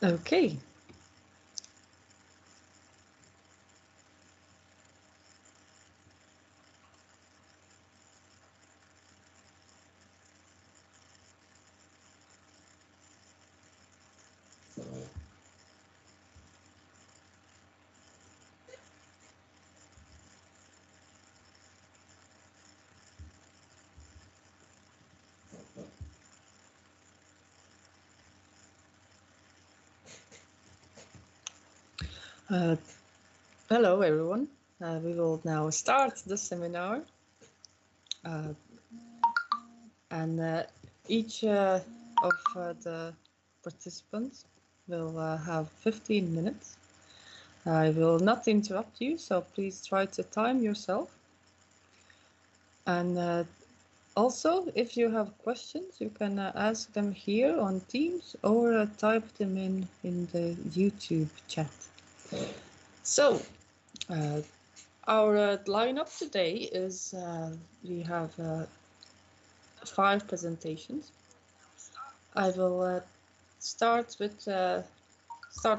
Okay. Hello, everyone. We will now start the seminar. And each of the participants will have 15 minutes. I will not interrupt you, so please try to time yourself. And also, if you have questions, you can ask them here on Teams or type them in the YouTube chat. So, our lineup today is we have 5 presentations. I will start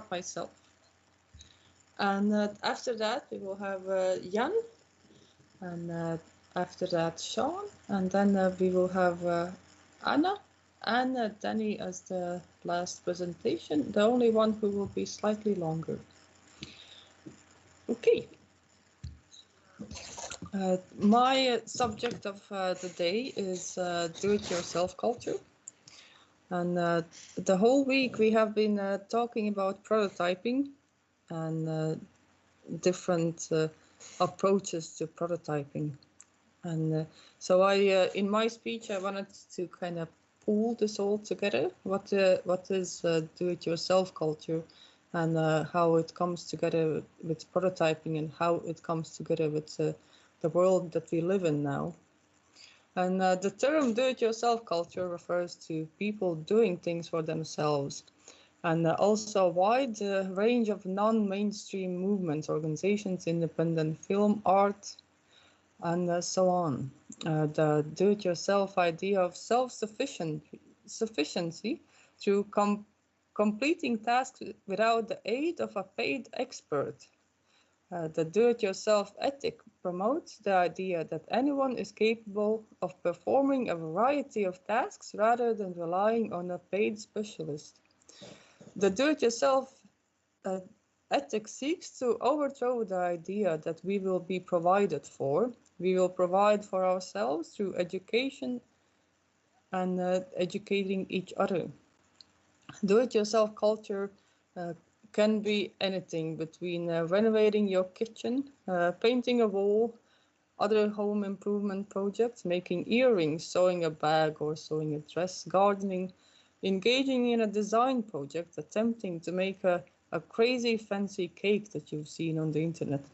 myself, and after that we will have Jan, and after that Shawn, and then we will have Anna and Dani as the last presentation, the only one who will be slightly longer. Okay. My subject of the day is do-it-yourself culture. And the whole week we have been talking about prototyping and different approaches to prototyping. And so in my speech, I wanted to kind of pull this all together. What is do-it-yourself culture, and how it comes together with prototyping, and how it comes together with the world that we live in now. And the term do-it-yourself culture refers to people doing things for themselves, and also a wide range of non-mainstream movements, organizations, independent film, art, and so on. The do-it-yourself idea of self-sufficiency through completing tasks without the aid of a paid expert. The do-it-yourself ethic promotes the idea that anyone is capable of performing a variety of tasks rather than relying on a paid specialist. The do-it-yourself ethic seeks to overthrow the idea that we will be provided for. We will provide for ourselves through education and educating each other. Do-it-yourself culture can be anything between renovating your kitchen, painting a wall, other home improvement projects, making earrings, sewing a bag or sewing a dress, gardening, engaging in a design project, attempting to make a crazy fancy cake that you've seen on the internet.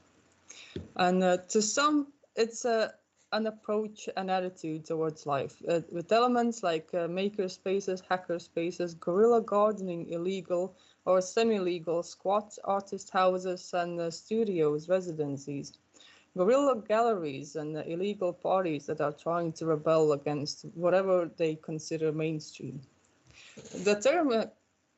And to some, it's an approach, an attitude towards life, with elements like maker spaces, hacker spaces, guerrilla gardening, illegal or semi-legal squats, artist houses and studios, residencies, guerrilla galleries and illegal parties that are trying to rebel against whatever they consider mainstream. The term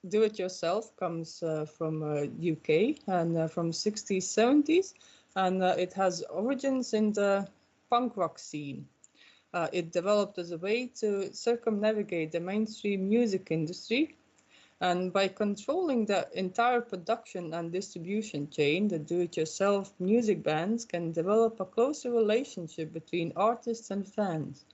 do-it-yourself comes from UK and from 60s, 70s, and it has origins in the punk rock scene. It developed as a way to circumnavigate the mainstream music industry, and by controlling the entire production and distribution chain, the do-it-yourself music bands can develop a closer relationship between artists and fans.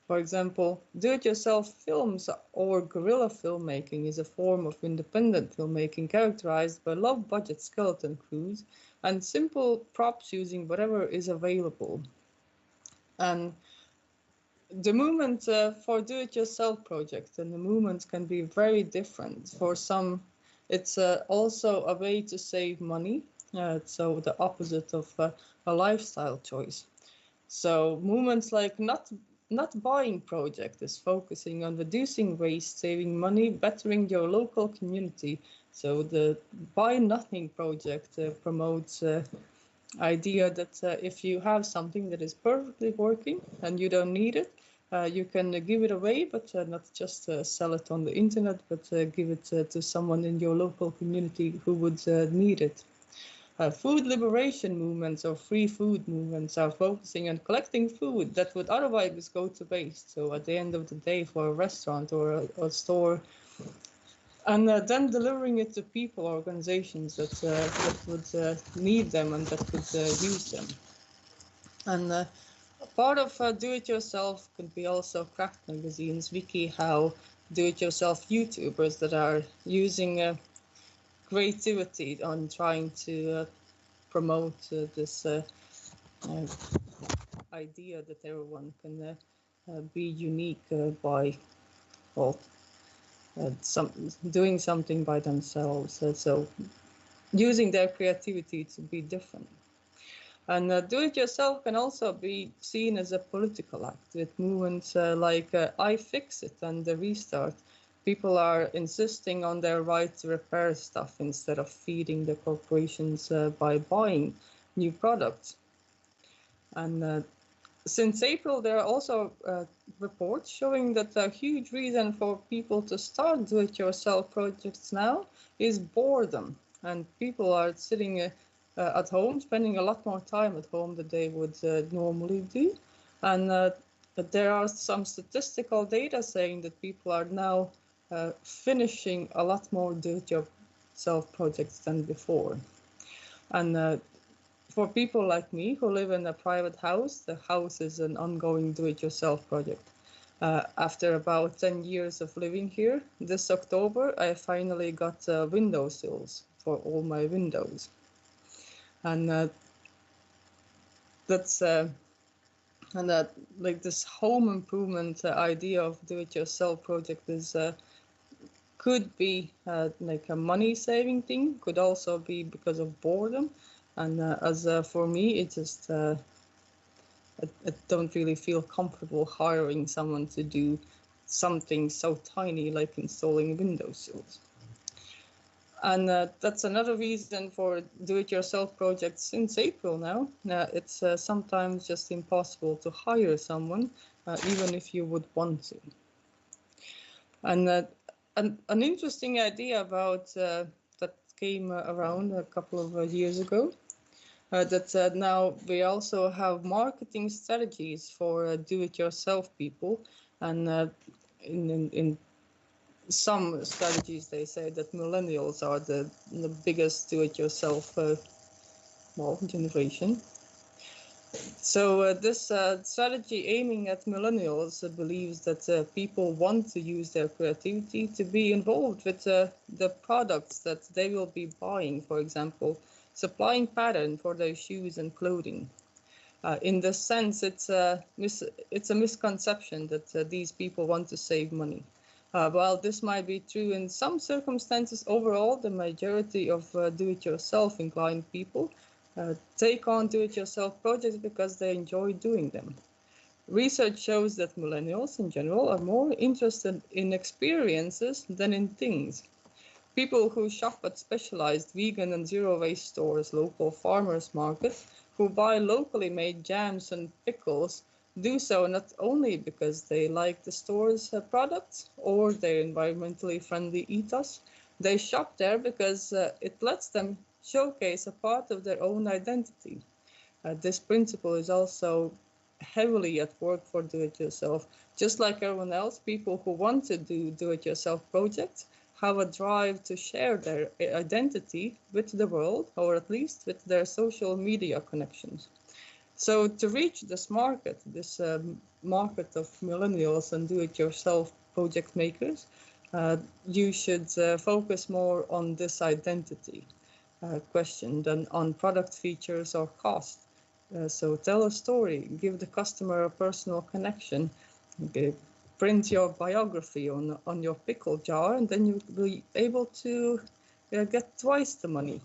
For example, do-it-yourself films or guerrilla filmmaking is a form of independent filmmaking characterized by low-budget skeleton crews and simple props using whatever is available. And the movement for do-it-yourself projects and the movements can be very different. For some, it's also a way to save money, so the opposite of a lifestyle choice. So movements like not buying project is focusing on reducing waste, saving money, bettering your local community. So the Buy Nothing project promotes idea that if you have something that is perfectly working and you don't need it, You can give it away, but not just sell it on the internet, but give it to someone in your local community who would need it. Food liberation movements or free food movements are focusing on collecting food that would otherwise go to waste. So at the end of the day, for a restaurant or a store, and then delivering it to people, organizations that would need them and that could use them. And part of do-it-yourself could be also craft magazines, WikiHow, do-it-yourself YouTubers that are using creativity on trying to promote this idea that everyone can be unique by, well, doing something by themselves. So using their creativity to be different. And do-it-yourself can also be seen as a political act with movements like iFixit and the Restart. People are insisting on their right to repair stuff instead of feeding the corporations by buying new products. And since April, there are also reports showing that a huge reason for people to start do-it-yourself projects now is boredom. And people are sitting at home, spending a lot more time at home than they would normally do. And there are some statistical data saying that people are now finishing a lot more do-it-yourself projects than before. And for people like me who live in a private house, the house is an ongoing do-it-yourself project. After about 10 years of living here, this October, I finally got windowsills for all my windows. And that's like this home improvement idea of do-it-yourself project is could be like a money-saving thing, could also be because of boredom. And as for me, it just I don't really feel comfortable hiring someone to do something so tiny like installing windowsills. And that's another reason for do-it-yourself projects since April now. It's sometimes just impossible to hire someone, even if you would want to. And an interesting idea about that came around a couple of years ago, that now we also have marketing strategies for do-it-yourself people. And in some strategies, they say that millennials are the biggest do-it-yourself generation. So this strategy aiming at millennials believes that people want to use their creativity to be involved with the products that they will be buying, for example, supplying pattern for their shoes and clothing. In this sense, it's a misconception that these people want to save money. While this might be true in some circumstances, overall, the majority of do-it-yourself inclined people take on do-it-yourself projects because they enjoy doing them. Research shows that millennials in general are more interested in experiences than in things. People who shop at specialized vegan and zero-waste stores, local farmers markets, who buy locally made jams and pickles, do so not only because they like the store's products or their environmentally friendly ethos. They shop there because it lets them showcase a part of their own identity. This principle is also heavily at work for do-it-yourself. Just like everyone else, people who want to do do-it-yourself projects have a drive to share their identity with the world, or at least with their social media connections. So to reach this market of millennials and do-it-yourself project makers, you should focus more on this identity question than on product features or cost. So tell a story, give the customer a personal connection, print your biography on your pickle jar, and then you'll be able to get twice the money.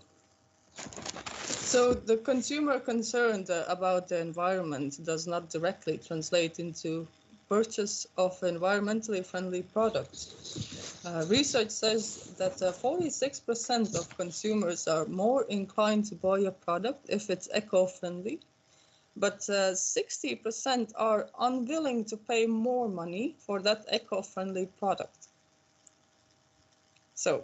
So the consumer concerned about the environment does not directly translate into purchase of environmentally friendly products. Research says that 46% of consumers are more inclined to buy a product if it's eco-friendly, but 60% are unwilling to pay more money for that eco-friendly product. So,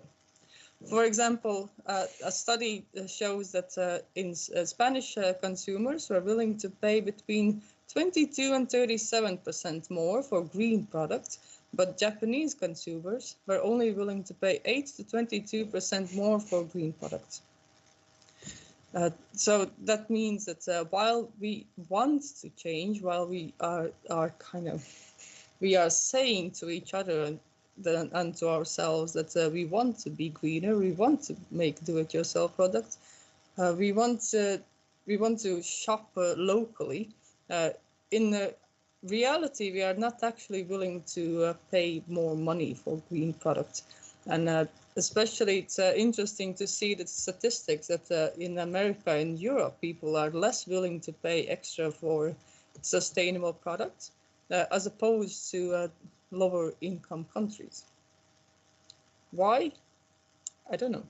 for example, a study shows that Spanish consumers were willing to pay between 22 and 37% more for green products, but Japanese consumers were only willing to pay 8 to 22% more for green products. So that means that while we want to change, while we are saying to each other and to ourselves that we want to be greener, we want to make do-it-yourself products, we want to shop locally. In reality, we are not actually willing to pay more money for green products, and especially it's interesting to see the statistics that in America and Europe, people are less willing to pay extra for sustainable products as opposed to lower income countries. Why? I don't know.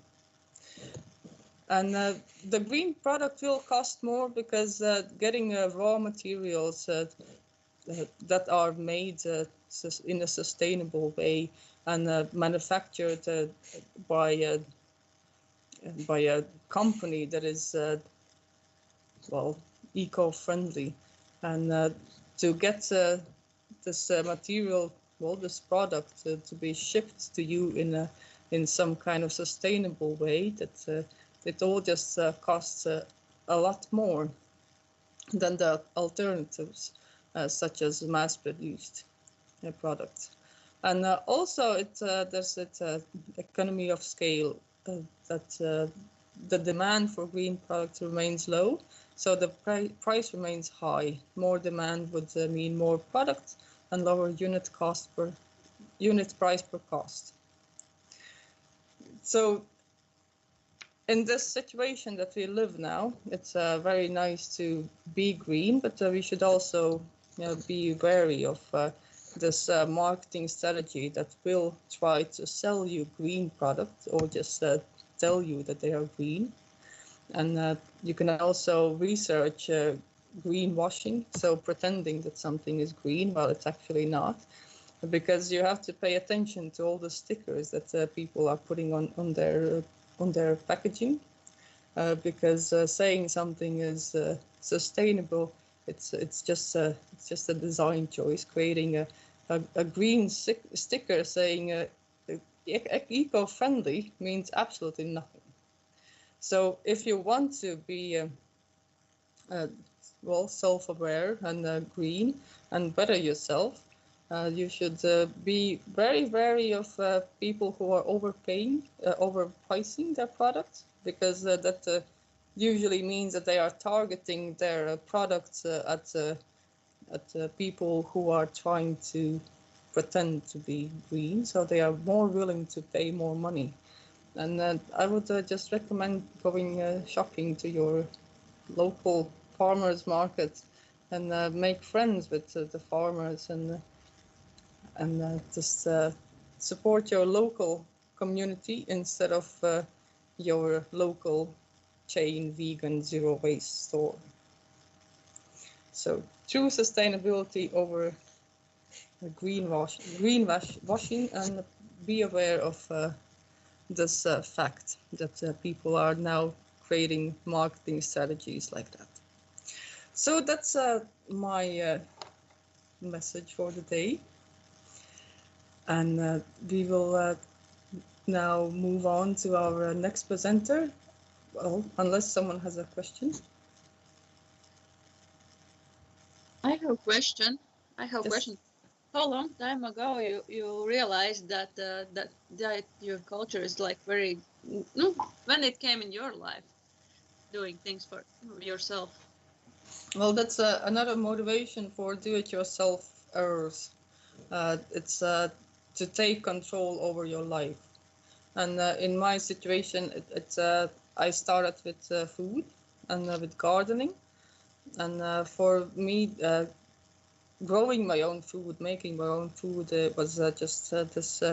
And the green product will cost more because getting raw materials that are made in a sustainable way and manufactured by a company that is well, eco-friendly, and to get this material, well, this product to be shipped to you in some kind of sustainable way, that it all just costs a lot more than the alternatives, such as mass-produced products. And also, there's that economy of scale, that the demand for green products remains low, so the price remains high. More demand would mean more products and lower unit price per cost. So in this situation that we live now, it's very nice to be green, but we should also be wary of this marketing strategy that will try to sell you green products or just tell you that they are green. And you can also research greenwashing, so pretending that something is green while it's actually not, because you have to pay attention to all the stickers that people are putting on their packaging, because saying something is sustainable, it's just a design choice. Creating a green sticker saying eco-friendly means absolutely nothing. So if you want to be well, self-aware and green and better yourself, you should be very wary of people who are overpricing their products, because that usually means that they are targeting their products at people who are trying to pretend to be green, so they are more willing to pay more money. And I would just recommend going shopping to your local farmers market and make friends with the farmers and just support your local community instead of your local chain vegan zero waste store. So true sustainability over greenwashing, and be aware of this fact that people are now creating marketing strategies like that. So that's my message for the day. And we will now move on to our next presenter. Well, unless someone has a question. I have a question. How long time ago you realized that that your culture is like very, when it came in your life, doing things for yourself? Well, that's another motivation for do-it-yourselfers. It's to take control over your life. And in my situation, I started with food and with gardening. And for me, growing my own food, making my own food was just this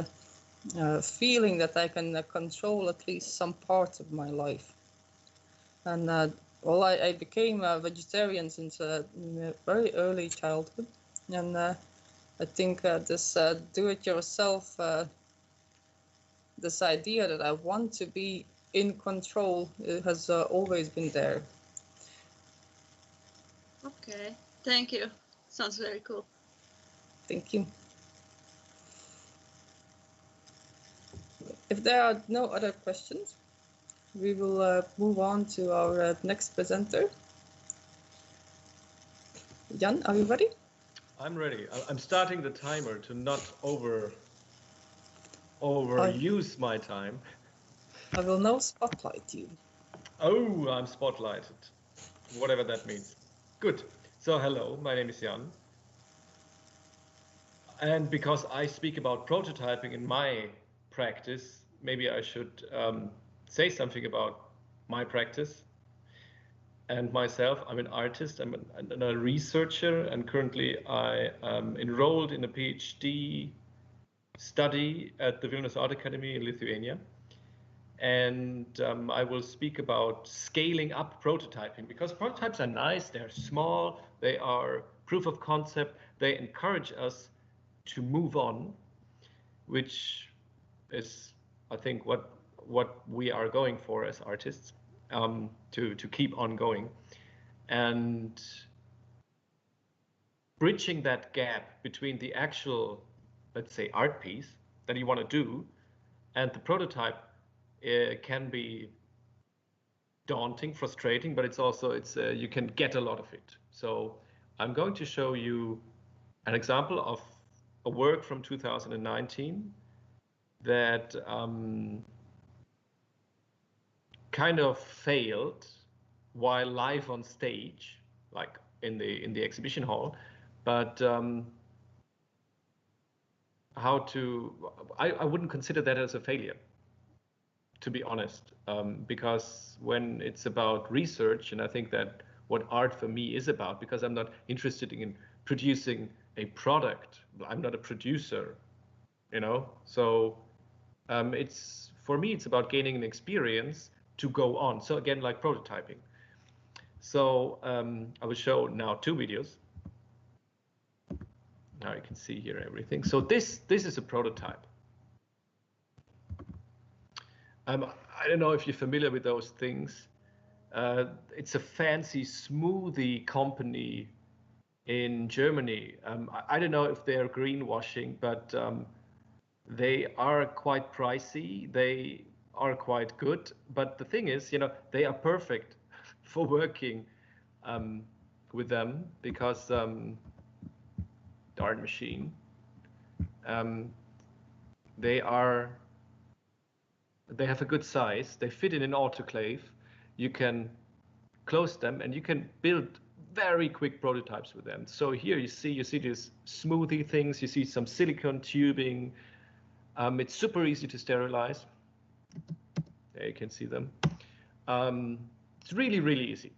feeling that I can control at least some parts of my life. And Well, I became a vegetarian since very early childhood, and I think this do-it-yourself, this idea that I want to be in control has always been there. Okay, thank you. Sounds very cool. Thank you. If there are no other questions, we will move on to our next presenter. Jan, are you ready? I'm ready. I'm starting the timer to not overuse my time. I will now spotlight you. Oh, I'm spotlighted. Whatever that means. Good. So hello, my name is Jan. And because I speak about prototyping in my practice, maybe I should say something about my practice and myself. I'm an artist, I'm a researcher, and currently I am enrolled in a PhD study at the Vilnius Art Academy in Lithuania. And I will speak about scaling up prototyping, because prototypes are nice, they're small, they are proof of concept, they encourage us to move on, which is, I think, what we are going for as artists, to keep on going. And bridging that gap between the actual, let's say, art piece that you want to do and the prototype can be daunting, frustrating, but it's also, you can get a lot of it. So I'm going to show you an example of a work from 2019 that kind of failed while live on stage, like in the exhibition hall, but I wouldn't consider that as a failure, to be honest, because when it's about research, and I think that what art for me is about, because I'm not interested in producing a product, I'm not a producer, you know, so for me it's about gaining an experience to go on. So again, like prototyping. So I will show now 2 videos. Now you can see here everything. So this is a prototype. I don't know if you're familiar with those things. It's a fancy smoothie company in Germany. I don't know if they're greenwashing, but they are quite pricey. They are quite good. But the thing is, you know, they are perfect for working with them, because darn machine. They have a good size. They fit in an autoclave. You can close them and you can build very quick prototypes with them. So here you see these smoothie things. You see some silicone tubing. It's super easy to sterilize. There you can see them. It's really, really easy.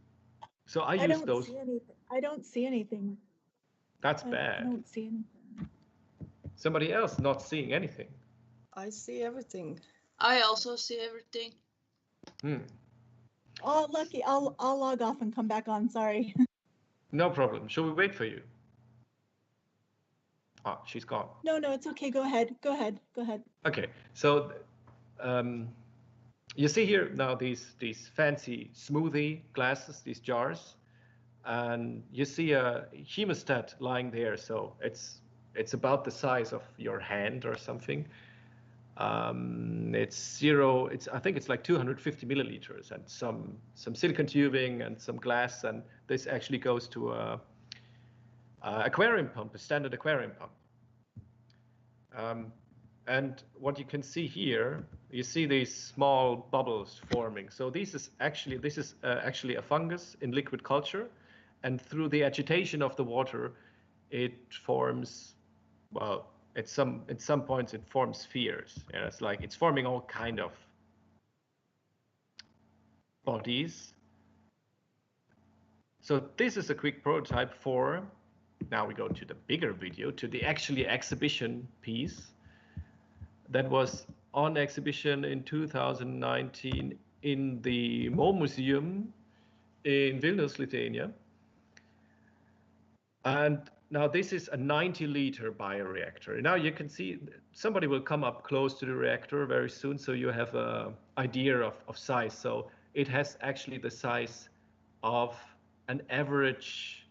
So I use those. I don't see anything. That's bad. I don't see anything. Somebody else not seeing anything. I see everything. I also see everything. Oh, lucky. I'll log off and come back on. Sorry. No problem. Shall we wait for you? Oh, she's gone. No, it's okay. Go ahead. Go ahead. Okay. So you see here now these fancy smoothie glasses, these jars, and you see a hemostat lying there. So it's about the size of your hand or something. I think it's like 250 milliliters, and some silicone tubing and some glass, and this actually goes to a aquarium pump, a standard aquarium pump. And what you can see here, you see these small bubbles forming. So this is actually a fungus in liquid culture, and through the agitation of the water, it forms, well, at some points it forms spheres. And it's like it's forming all kind of bodies. So this is a quick prototype for, now we go to the bigger video, to the actually exhibition piece that was on exhibition in 2019 in the Mo Museum in Vilnius, Lithuania. And now this is a 90-liter bioreactor. Now you can see somebody will come up close to the reactor very soon, so you have an idea of size. So it has actually the size of an average,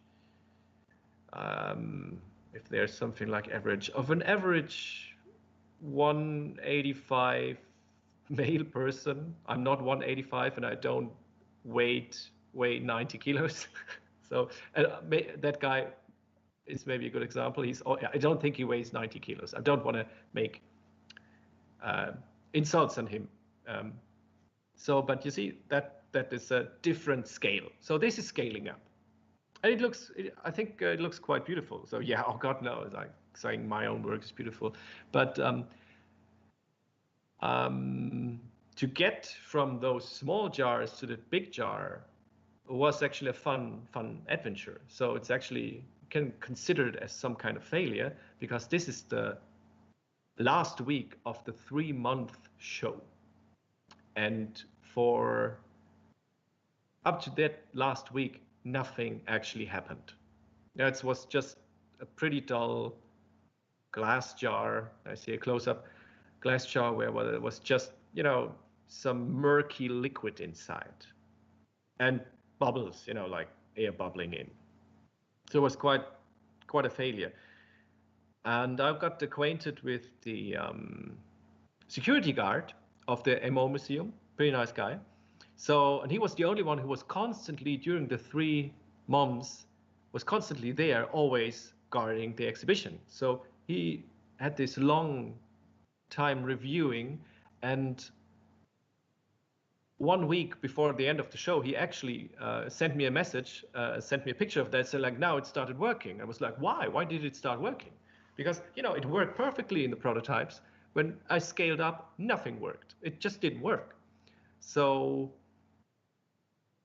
if there's something like average, of an average 185 male person. I'm not 185 and I don't weigh 90 kilos. So that guy is maybe a good example. I don't think he weighs 90 kilos. I don't want to make insults on him. But you see that is a different scale. So this is scaling up. And I think it looks quite beautiful. So yeah, oh God, no, it's like saying my own work is beautiful. But to get from those small jars to the big jar was actually a fun adventure. So it's actually, can consider it as some kind of failure, because this is the last week of the 3-month show. And for up to that last week, nothing actually happened. It was just a pretty dull glass jar. I see a close-up glass jar where it was just, you know, some murky liquid inside and bubbles, you know, like air bubbling in. So it was quite a failure. And I got acquainted with the security guard of the MO Museum, pretty nice guy. So, and he was the only one who was constantly, during the 3 months, was constantly there, always guarding the exhibition. So he had this long time reviewing, and 1 week before the end of the show, he actually sent me a message, sent me a picture of that, so like, now it started working. I was like, why? Why did it start working? Because, you know, it worked perfectly in the prototypes. When I scaled up, nothing worked. It just didn't work. So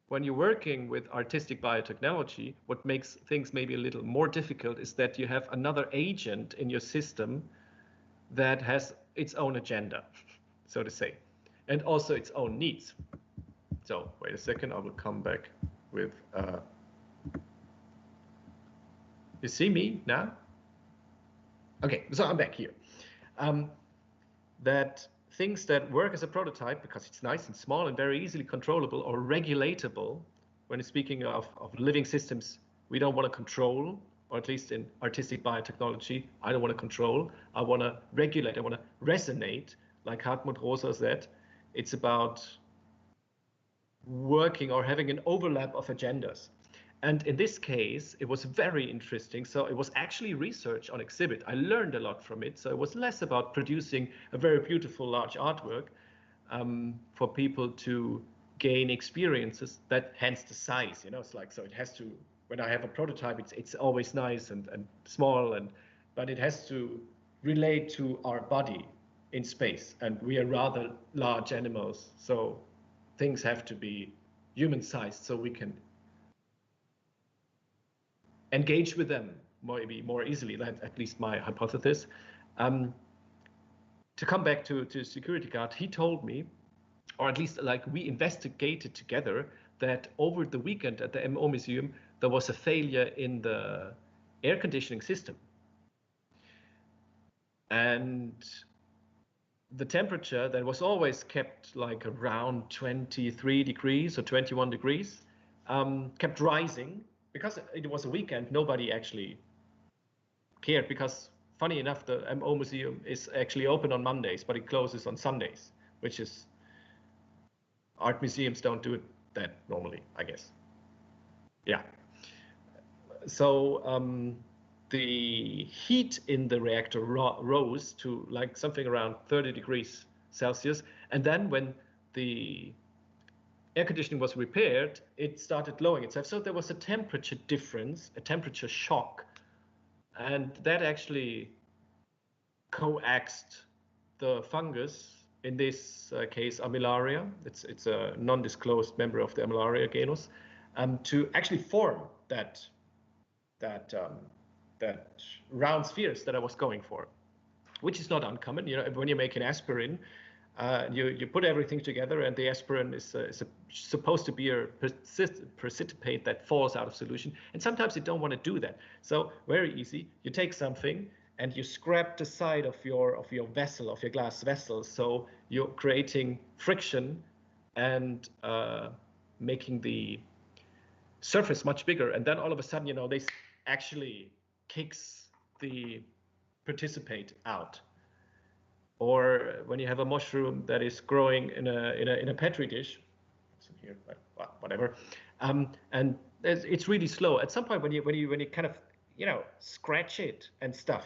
when you're working with artistic biotechnology, what makes things maybe a little more difficult is that you have another agent in your system that has its own agenda, so to say, and also its own needs. So wait a second, I will come back with, you see me now? Okay, so I'm back here. That things that work as a prototype, because it's nice and small and very easily controllable or regulatable. When speaking of living systems, we don't want to control, or at least in artistic biotechnology, I don't want to control. I want to regulate, I want to resonate, like Hartmut Rosa said. It's about working or having an overlap of agendas. And in this case, it was very interesting. So it was actually research on exhibit. I learned a lot from it. So it was less about producing a very beautiful large artwork for people to gain experiences, that hence the size, you know, it's like, so it has to, when I have a prototype, it's always nice and small, but it has to relate to our body in space. And we are rather large animals. So things have to be human sized so we can engage with them maybe more easily. That's at least my hypothesis. To come back to security guard, he told me, or at least like we investigated together, that over the weekend at the MO Museum, there was a failure in the air conditioning system. And the temperature that was always kept like around 23 degrees or 21 degrees kept rising. Because it was a weekend, nobody actually cared, because funny enough, the MO Museum is actually open on Mondays, but it closes on Sundays, which is, art museums don't do it that normally, I guess. Yeah. So the heat in the reactor rose to like something around 30 degrees Celsius. And then when the air conditioning was repaired, it started lowering itself. So there was a temperature difference, a temperature shock, and that actually coaxed the fungus, in this case Armillaria, it's a non-disclosed member of the Armillaria genus, to actually form that round spheres that I was going for, which is not uncommon. You know, when you make an aspirin, You put everything together, and the aspirin is supposed to be a precipitate that falls out of solution. And sometimes you don't want to do that. So very easy. You take something and you scrap the side of your vessel, of your glass vessel. So you're creating friction and making the surface much bigger. And then all of a sudden, you know, this actually kicks the participate out. Or when you have a mushroom that is growing in a petri dish, here, whatever, and it's really slow. At some point, when you kind of, you know, scratch it and stuff,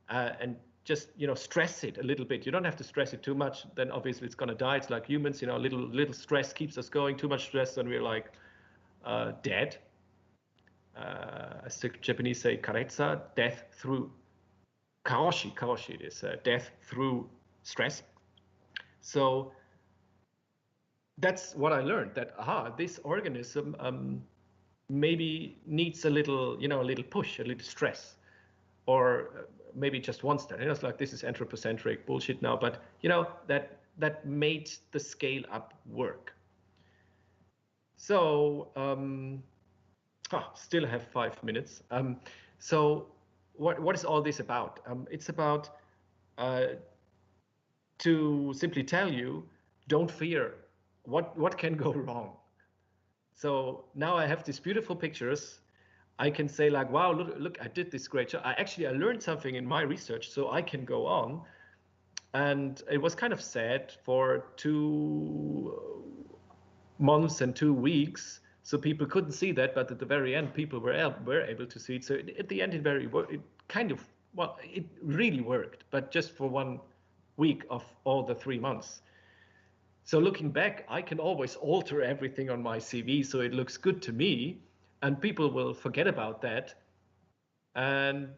and just, you know, stress it a little bit. You don't have to stress it too much. Then obviously it's gonna die. It's like humans, you know, little stress keeps us going. Too much stress, and we're like dead. As the Japanese say, kareza, death through. Karoshi it is, death through stress. So that's what I learned, that this organism maybe needs a little push, a little stress, or maybe just one step. It's like, this is anthropocentric bullshit now, but you know, that made the scale up work. So still have 5 minutes. So what is all this about? It's about to simply tell you, don't fear what can go wrong. So now I have these beautiful pictures. I can say like, wow, look, I did this great job. I learned something in my research, so I can go on. And it was kind of sad for 2 months and 2 weeks. So people couldn't see that, but at the very end, people were able to see it. So at the end, it really worked, but just for 1 week of all the 3 months. So looking back, I can always alter everything on my CV so it looks good to me, and people will forget about that. And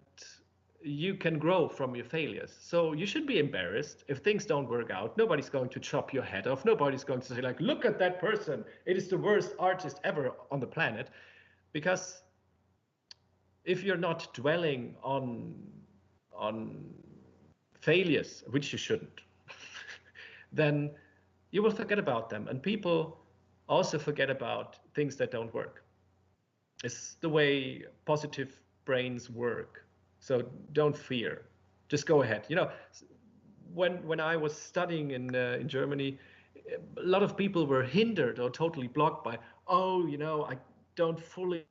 you can grow from your failures. So you shouldn't be embarrassed if things don't work out. Nobody's going to chop your head off. Nobody's going to say like, look at that person. It is the worst artist ever on the planet. Because if you're not dwelling on failures, which you shouldn't, then you will forget about them. And people also forget about things that don't work. It's the way positive brains work. So don't fear, just go ahead. You know, when I was studying in Germany, a lot of people were hindered or totally blocked by, oh, you know, I don't fully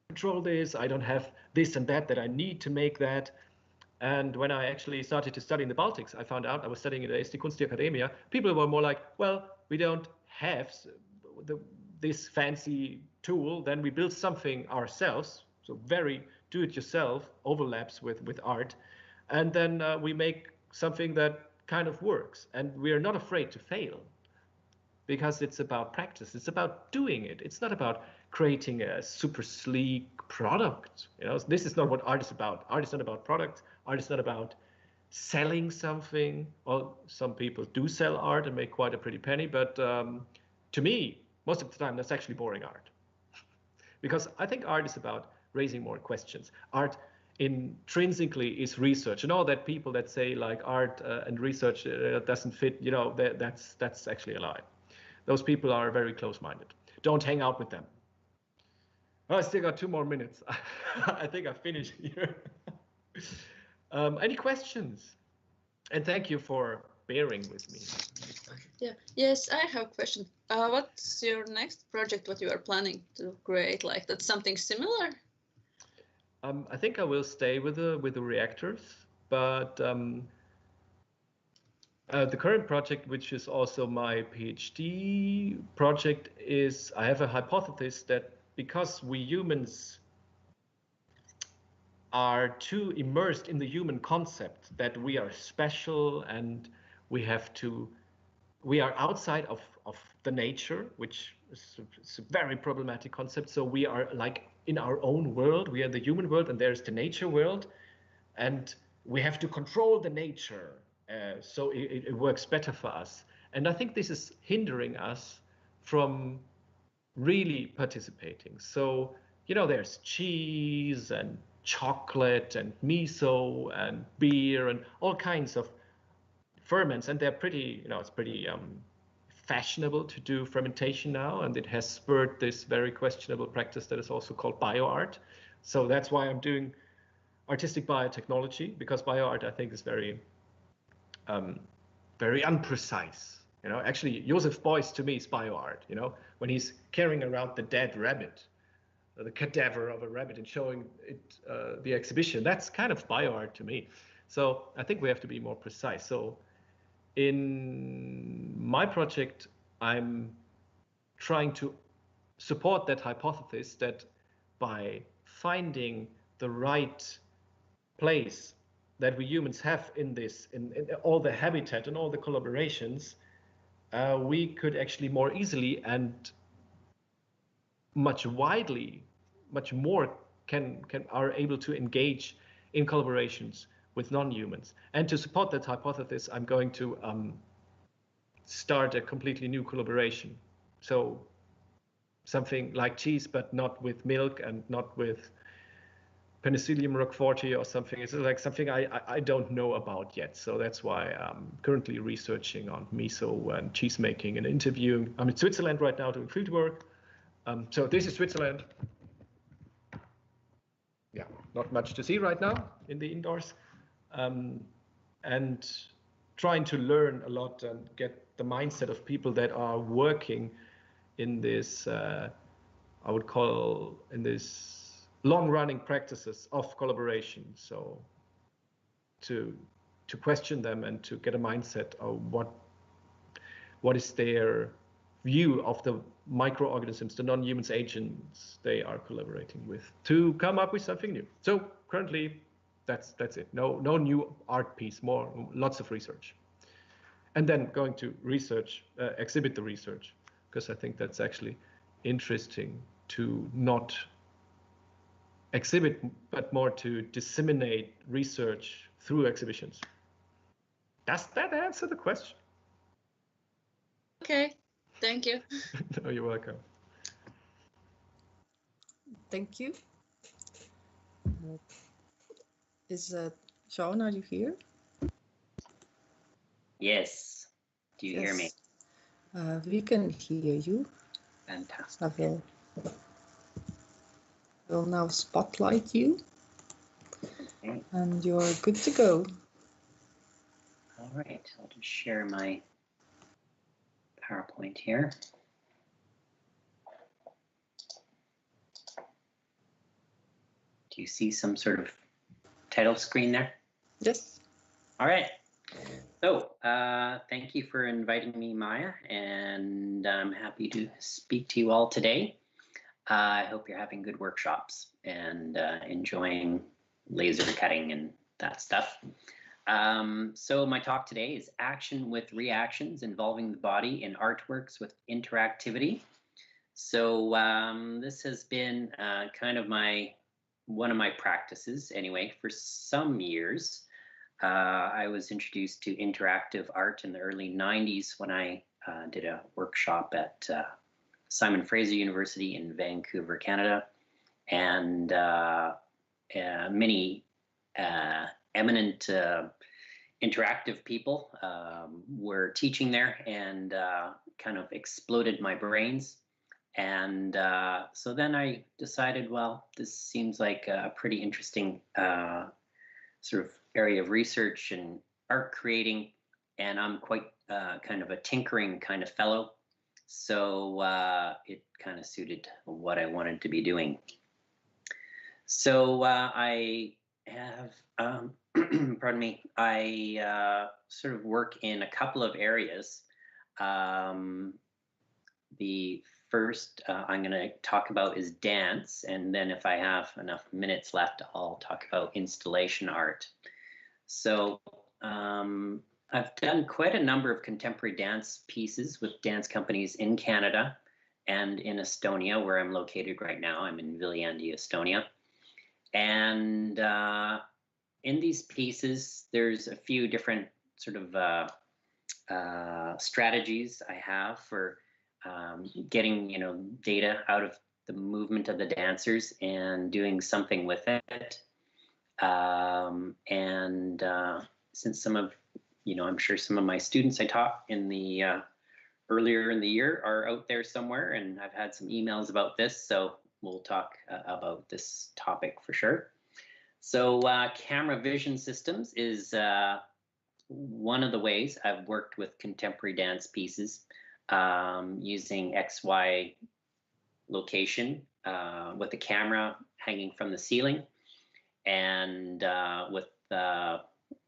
control this. I don't have this and that I need to make that. And when I actually started to study in the Baltics, I found out, I was studying at the SD Kunstakademia, people were more like, well, we don't have this fancy tool, then we build something ourselves. So very do-it-yourself overlaps with art, and then we make something that kind of works, and we are not afraid to fail because it's about practice. It's about doing it. It's not about creating a super sleek product. You know, this is not what art is about. Art is not about products. Art is not about selling something. Well, some people do sell art and make quite a pretty penny, but to me, most of the time, that's actually boring art. Because I think art is about raising more questions. Art intrinsically is research, and all that people that say like art and research doesn't fit, you know, that's actually a lie. Those people are very close-minded. Don't hang out with them. Oh, I still got 2 more minutes. I think I finished here. Any questions? And thank you for bearing with me. Yeah. Yes, I have a question. What's your next project? What you are planning to create? Like, that's something similar? I think I will stay with the reactors, but the current project, which is also my PhD project, is I have a hypothesis that because we humans are too immersed in the human concept that we are special and we are outside of the nature, which is a very problematic concept. So we are like in our own world. We are the human world, and there's the nature world, and we have to control the nature so it works better for us. And I think this is hindering us from really participating. So, you know, there's cheese and chocolate and miso and beer and all kinds of ferments, and they're pretty, it's pretty fashionable to do fermentation now, and it has spurred this very questionable practice that is also called bioart. So that's why I'm doing artistic biotechnology, because bioart I think is very very unprecise. Actually Joseph Beuys to me is bioart, when he's carrying around the dead rabbit, the cadaver of a rabbit, and showing it the exhibition. That's kind of bioart to me. So I think we have to be more precise. So in my project, I'm trying to support that hypothesis that by finding the right place that we humans have in this, in all the habitat and all the collaborations, we could actually more easily and much more are able to engage in collaborations with non-humans. And to support that hypothesis, I'm going to start a completely new collaboration. So something like cheese, but not with milk and not with Penicillium roqueforti or something. It's like something I don't know about yet. So that's why I'm currently researching on miso and cheese making and interviewing. I'm in Switzerland right now doing field work. So this is Switzerland. Yeah, not much to see right now in the indoors. And trying to learn a lot and get the mindset of people that are working in this, I would call in this long-running practices of collaboration. So to question them and to get a mindset of what is their view of the microorganisms, the non-humans agents they are collaborating with, to come up with something new. So currently, that's it. No new art piece, lots of research. And then going to research, exhibit the research, because I think that's actually interesting to not exhibit, but more to disseminate research through exhibitions. Does that answer the question? Okay, thank you. No, you're welcome. Thank you. Is Shawn, are you here? Yes. Do you hear me? We can hear you. Fantastic. We'll now spotlight you. Okay. And you're good to go. All right, I'll just share my PowerPoint here. Do you see some sort of title screen there? Yes. All right. So thank you for inviting me, Maija, and I'm happy to speak to you all today. I hope you're having good workshops and enjoying laser cutting and that stuff. So my talk today is Action with Reactions Involving the Body in Artworks with Interactivity. So this has been kind of one of my practices anyway for some years. I was introduced to interactive art in the early 90s when I did a workshop at Simon Fraser University in Vancouver, Canada, and many eminent interactive people were teaching there, and kind of exploded my brains. And so then I decided, well, this seems like a pretty interesting sort of area of research and art creating, and I'm quite kind of a tinkering kind of fellow. So it kind of suited what I wanted to be doing. So I have, pardon me, I sort of work in a couple of areas. The first I'm going to talk about is dance, and then if I have enough minutes left, I'll talk about installation art. So I've done quite a number of contemporary dance pieces with dance companies in Canada and in Estonia, where I'm located right now. I'm in Viljandi, Estonia. And in these pieces, there's a few different sort of strategies I have for getting, data out of the movement of the dancers and doing something with it. And since some of you know, I'm sure some of my students I taught in the earlier in the year are out there somewhere, and I've had some emails about this, so we'll talk about this topic for sure. So camera vision systems is one of the ways I've worked with contemporary dance pieces using XY location with a camera hanging from the ceiling, and with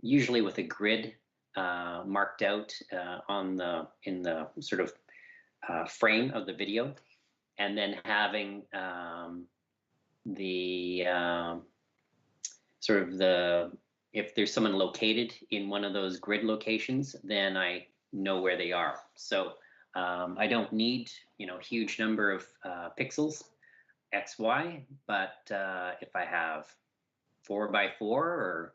usually with a grid marked out in the sort of frame of the video, and then having if there's someone located in one of those grid locations, then I know where they are. So I don't need, you know, huge number of pixels XY, but if I have 4x4 or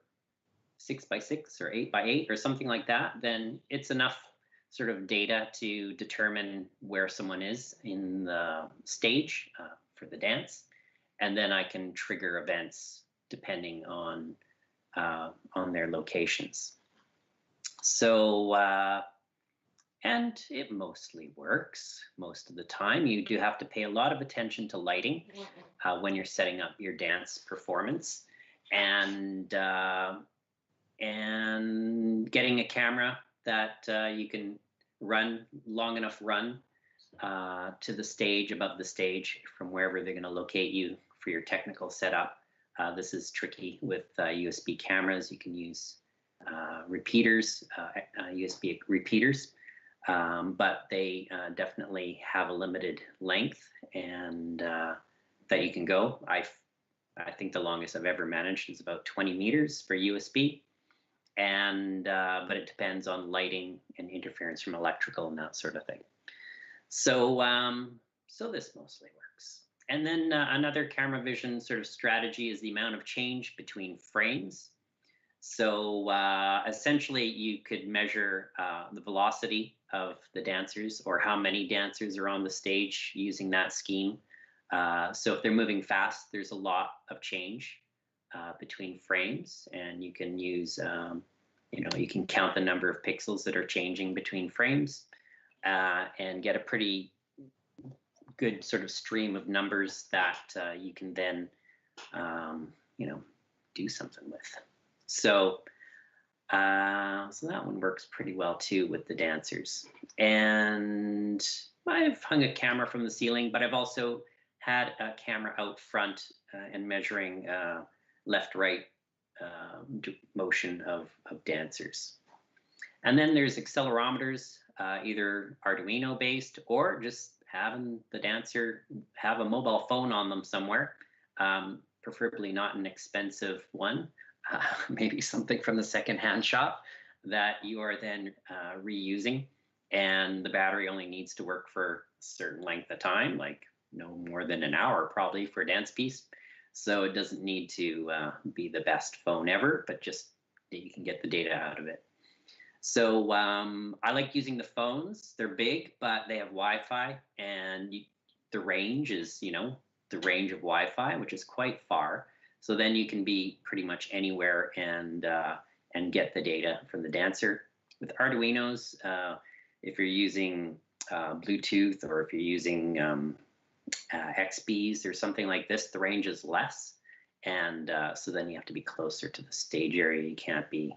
6x6 or 8x8 or something like that, then it's enough sort of data to determine where someone is in the stage for the dance, and then I can trigger events depending on their locations. So and it mostly works most of the time. You do have to pay a lot of attention to lighting when you're setting up your dance performance, and getting a camera that you can run long enough to the stage, above the stage, from wherever they're going to locate you for your technical setup. This is tricky with USB cameras. You can use repeaters, USB repeaters, but they definitely have a limited length and that you can go. I think the longest I've ever managed is about 20 meters for USB, and but it depends on lighting and interference from electrical and that sort of thing. So so this mostly works. And then another camera vision sort of strategy is the amount of change between frames. So essentially you could measure the velocity of the dancers, or how many dancers are on the stage using that scheme. So if they're moving fast, there's a lot of change between frames, and you can use, you know, you can count the number of pixels that are changing between frames and get a pretty good sort of stream of numbers that you can then, you know, do something with. So, so that one works pretty well too with the dancers. And I've hung a camera from the ceiling, but I've also had a camera out front and measuring left-right motion of dancers. And then there's accelerometers, either Arduino based or just having the dancer have a mobile phone on them somewhere, preferably not an expensive one, maybe something from the secondhand shop that you are then reusing, and the battery only needs to work for a certain length of time, like no more than an hour probably for a dance piece. So it doesn't need to be the best phone ever, but just that you can get the data out of it. So I like using the phones. They're big, but they have Wi-Fi, and the range is, you know, the range of Wi-Fi, which is quite far. So then you can be pretty much anywhere and get the data from the dancer. With Arduinos, if you're using Bluetooth, or if you're using XBs or something like this, the range is less, and so then you have to be closer to the stage area. You can't be,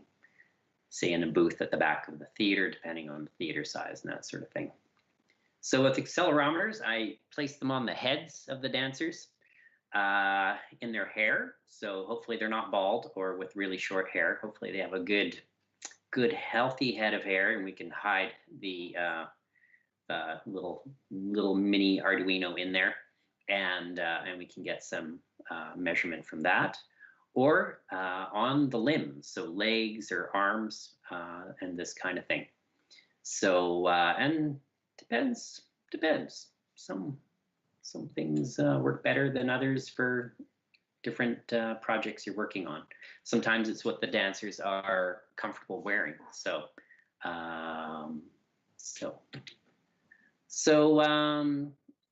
say, in a booth at the back of the theater, depending on the theater size and that sort of thing. So with accelerometers, I place them on the heads of the dancers, in their hair. So hopefully they're not bald or with really short hair. Hopefully they have a good healthy head of hair, and we can hide the little mini Arduino in there, and we can get some measurement from that, or on the limbs, so legs or arms, and this kind of thing. So and depends. Some things work better than others for different projects you're working on. Sometimes it's what the dancers are comfortable wearing. So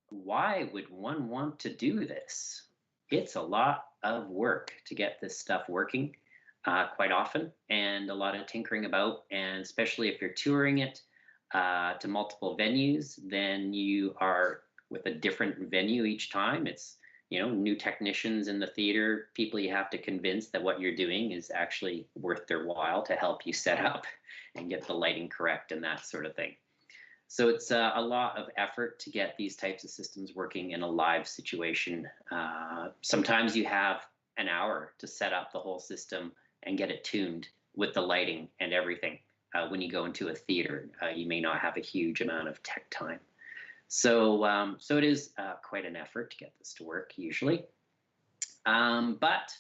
why would one want to do this? It's a lot of work to get this stuff working. quite often, and a lot of tinkering about. And especially if you're touring it to multiple venues, then you are with a different venue each time. It's, you know, new technicians in the theater, people you have to convince that what you're doing is actually worth their while to help you set up and get the lighting correct and that sort of thing. So it's a lot of effort to get these types of systems working in a live situation. Sometimes you have an hour to set up the whole system and get it tuned with the lighting and everything. When you go into a theater, you may not have a huge amount of tech time. So, so it is quite an effort to get this to work usually. But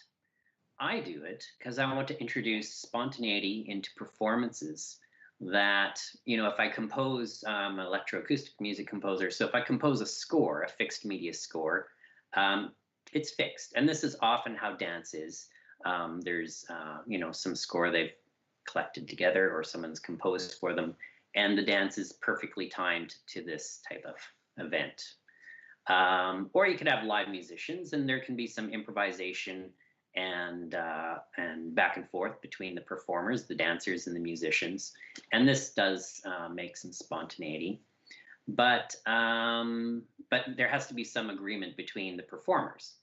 I do it because I want to introduce spontaneity into performances that, you know, if I compose, an electroacoustic music composer, so if I compose a score, a fixed media score, it's fixed. And this is often how dance is. There's, you know, some score they've collected together or someone's composed for them, and the dance is perfectly timed to this type of event. Or you could have live musicians, and there can be some improvisation and back and forth between the performers, the dancers, and the musicians. And this does make some spontaneity, but there has to be some agreement between the performers.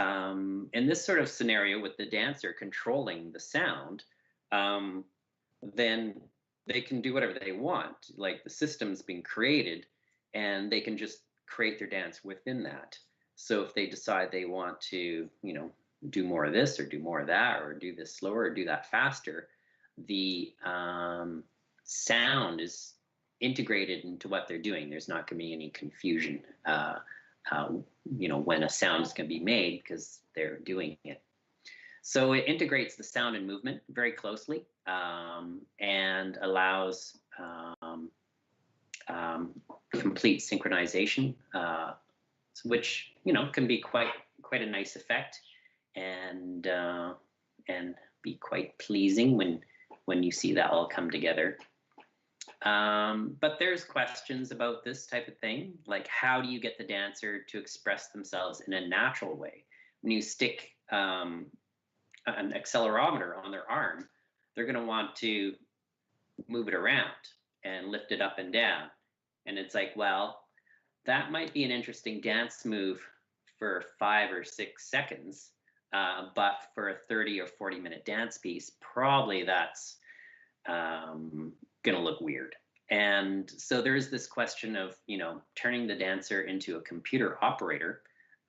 In this sort of scenario with the dancer controlling the sound, then they can do whatever they want. Like, the system's been created and they can just create their dance within that. So if they decide they want to, you know, do more of this or do more of that, or do this slower or do that faster, the sound is integrated into what they're doing. There's not going to be any confusion, you know, when a sound is going to be made, because they're doing it. So it integrates the sound and movement very closely, and allows complete synchronization, which, you know, can be quite a nice effect, and be quite pleasing when you see that all come together. But there's questions about this type of thing, like, how do you get the dancer to express themselves in a natural way? When you stick an accelerometer on their arm, they're going to want to move it around and lift it up and down. And it's like, well, that might be an interesting dance move for 5 or 6 seconds, but for a 30 or 40-minute dance piece, probably that's going to look weird. And so there's this question of, you know, turning the dancer into a computer operator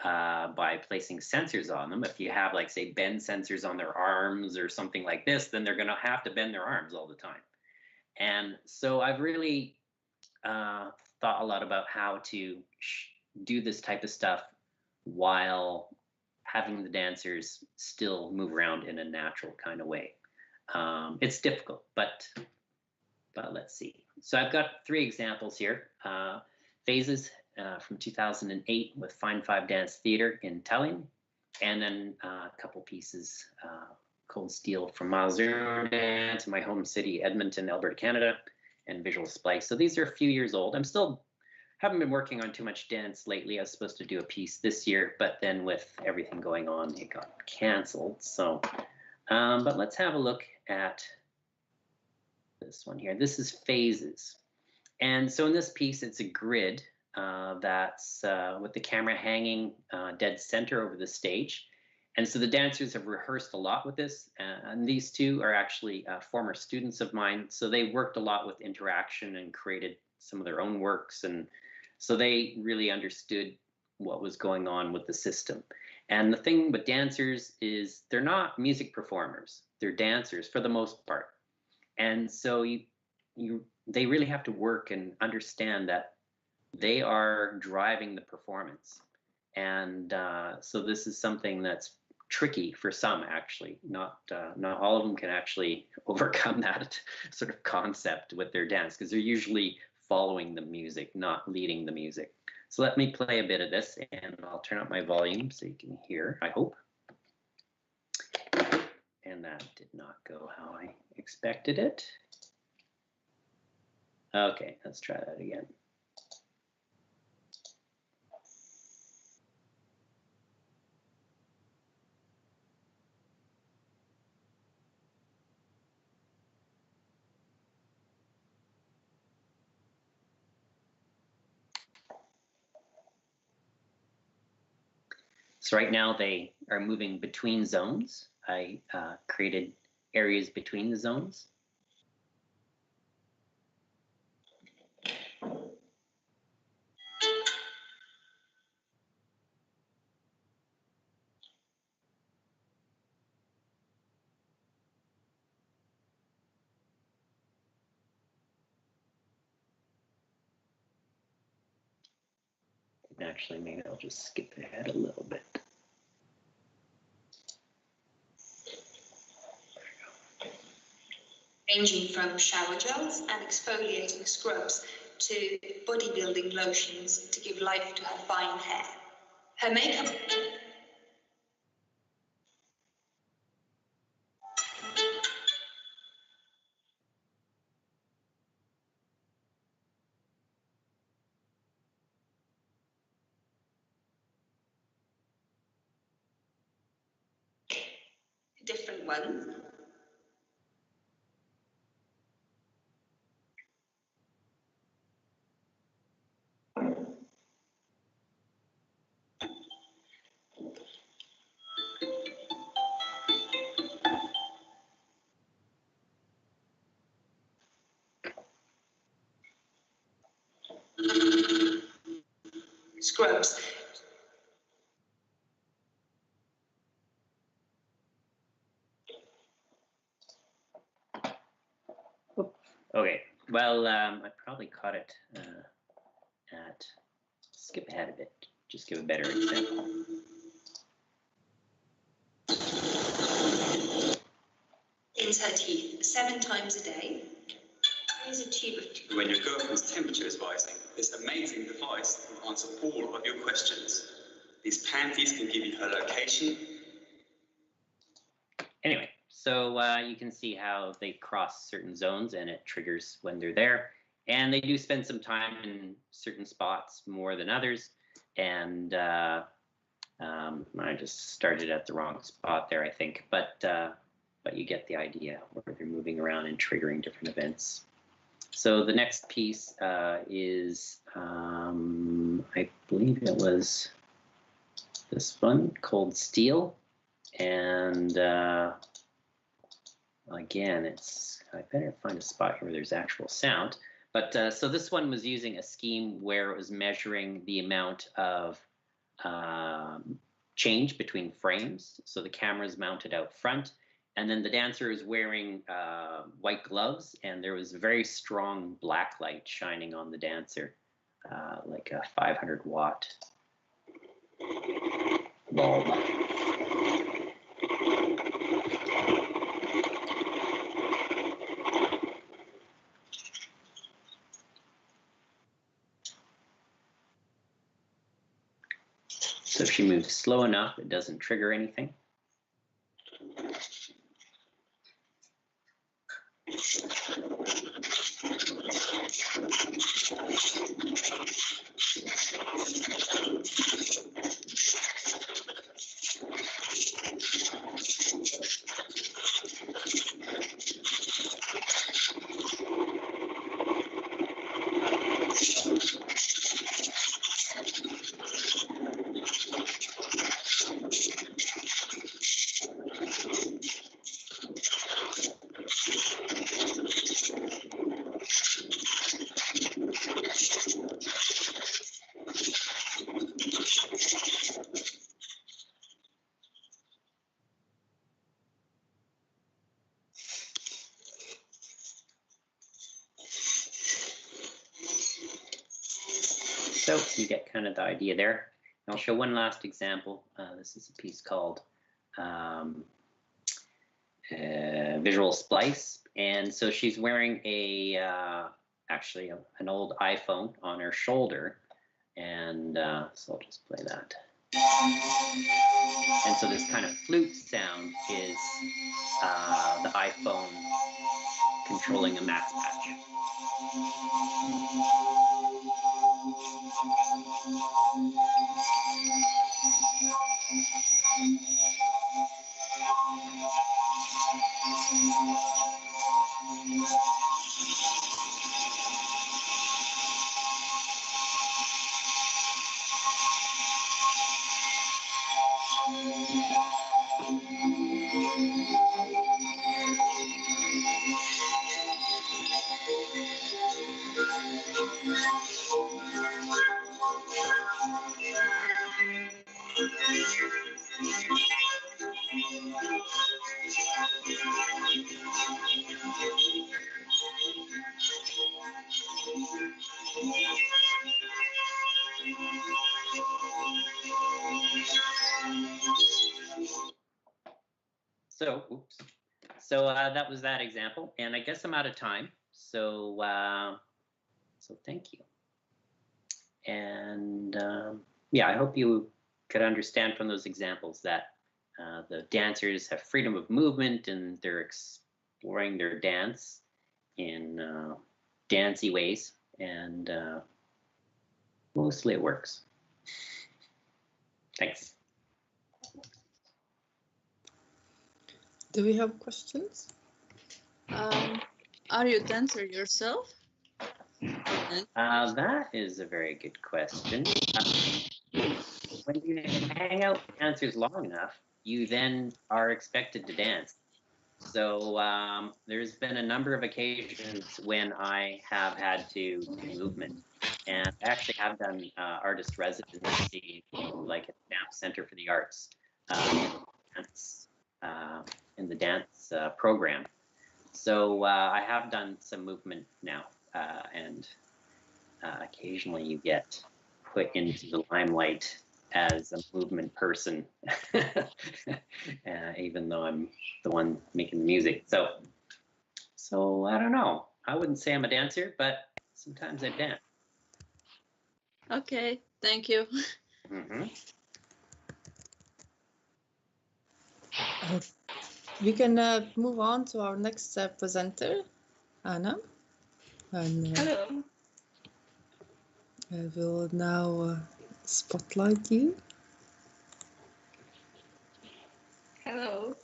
by placing sensors on them. If you have, like, say, bend sensors on their arms or something like this, then they're going to have to bend their arms all the time. And so I've really thought a lot about how to do this type of stuff while having the dancers still move around in a natural kind of way. It's difficult, but let's see. So I've got 3 examples here. Phases from 2008 with Fine 5 Dance Theatre in Tallinn, and then a couple pieces, Cold Steel from Mile Zero Dance in my home city, Edmonton, Alberta, Canada, and Visual Splice. So these are a few years old. I'm still haven't been working on too much dance lately. I was supposed to do a piece this year, but then with everything going on, it got canceled. So, but let's have a look at this one here. This is Phases. And so in this piece, it's a grid that's with the camera hanging dead center over the stage. And so the dancers have rehearsed a lot with this. And these 2 are actually former students of mine. So they worked a lot with interaction and created some of their own works. And so they really understood what was going on with the system. And the thing with dancers is they're not music performers. They're dancers for the most part. And so they really have to work and understand that they are driving the performance. And so this is something that's tricky for some, actually. Not all of them can actually overcome that sort of concept with their dance, because they're usually following the music, not leading the music. So let me play a bit of this, and I'll turn up my volume so you can hear, I hope. And that did not go how I expected it. Okay, let's try that again. So right now they are moving between zones. I created areas between the zones. Actually, maybe I'll just skip ahead a little bit. Ranging from shower gels and exfoliating scrubs to bodybuilding lotions to give life to her fine hair. Her makeup... Different ones. Scrubs. Okay, well, I probably caught it skip ahead a bit, just give a better example. Rinse her teeth 7 times a day. Here's a tube of... When your girlfriend's temperature is rising, this amazing device can answer all of your questions. These panties can give you her location. Anyway, so you can see how they cross certain zones and it triggers when they're there. And they do spend some time in certain spots more than others. And I just started at the wrong spot there, I think. But you get the idea where they're moving around and triggering different events. So the next piece is, I believe it was this one called Steel. And again, I better find a spot here where there's actual sound. But so this one was using a scheme where it was measuring the amount of change between frames. So the camera is mounted out front, and then the dancer is wearing white gloves, and there was a very strong black light shining on the dancer, like a 500-watt bulb. So if she moves slow enough, it doesn't trigger anything. So you get kind of the idea there. I'll show one last example. This is a piece called Visual Splice. And so she's wearing actually an old iPhone on her shoulder. And so I'll just play that. And so this kind of flute sound is the iPhone controlling a mask patch. So that was that example, and I guess I'm out of time. So so thank you. And yeah, I hope you could understand from those examples that the dancers have freedom of movement and they're exploring their dance in dancey ways, and mostly it works. Thanks. Do we have questions? Are you a dancer yourself? That is a very good question. When you hang out with dancers long enough, you then are expected to dance. So there's been a number of occasions when I have had to do movement. And I actually have done artist residency, like at the Banff Center for the Arts, in the dance program. So I have done some movement now, and occasionally you get put into the limelight as a movement person, even though I'm the one making the music. So I don't know. I wouldn't say I'm a dancer, but sometimes I dance. Okay, thank you. Mm-hmm. We can move on to our next presenter, Anna. And Hello. I will now spotlight you. Hello.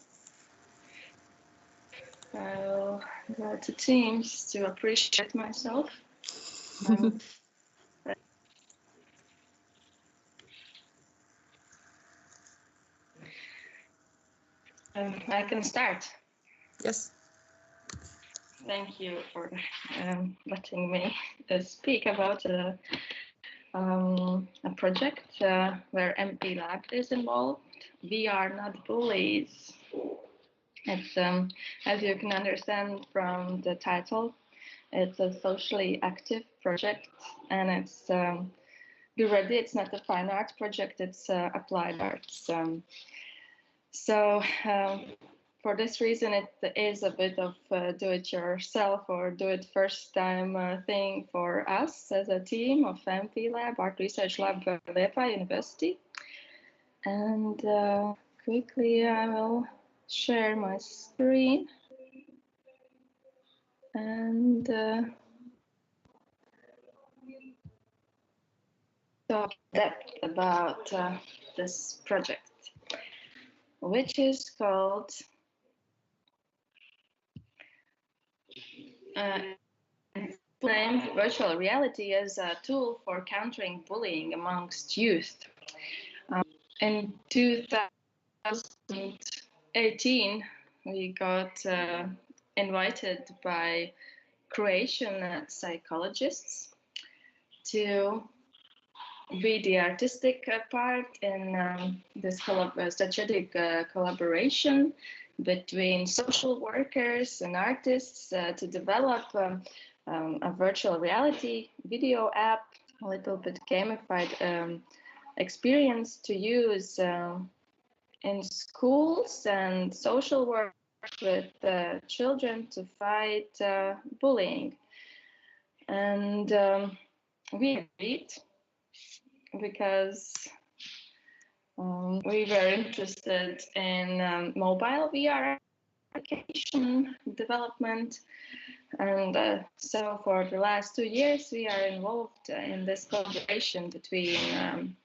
I'll go to Teams to appreciate myself. I can start. Yes. Thank you for letting me speak about a project where MP Lab is involved. We are not bullies. It's, as you can understand from the title, it's a socially active project, and it's be ready. It's not a fine arts project. It's applied arts. So for this reason, it is a bit of do-it-yourself or do-it-first-time thing for us as a team of MP Lab, Art Research Lab, Liepaja University. And quickly, I will share my screen and talk in depth about this project, which is called named Virtual Reality as a Tool for Countering Bullying Amongst Youth. In 2018, we got invited by Croatian psychologists to be the artistic part in this strategic collaboration between social workers and artists to develop a virtual reality video app, a little bit gamified experience to use in schools and social work with children to fight bullying. And we agreed because we were interested in mobile VR application development. And so for the last 2 years, we are involved in this collaboration between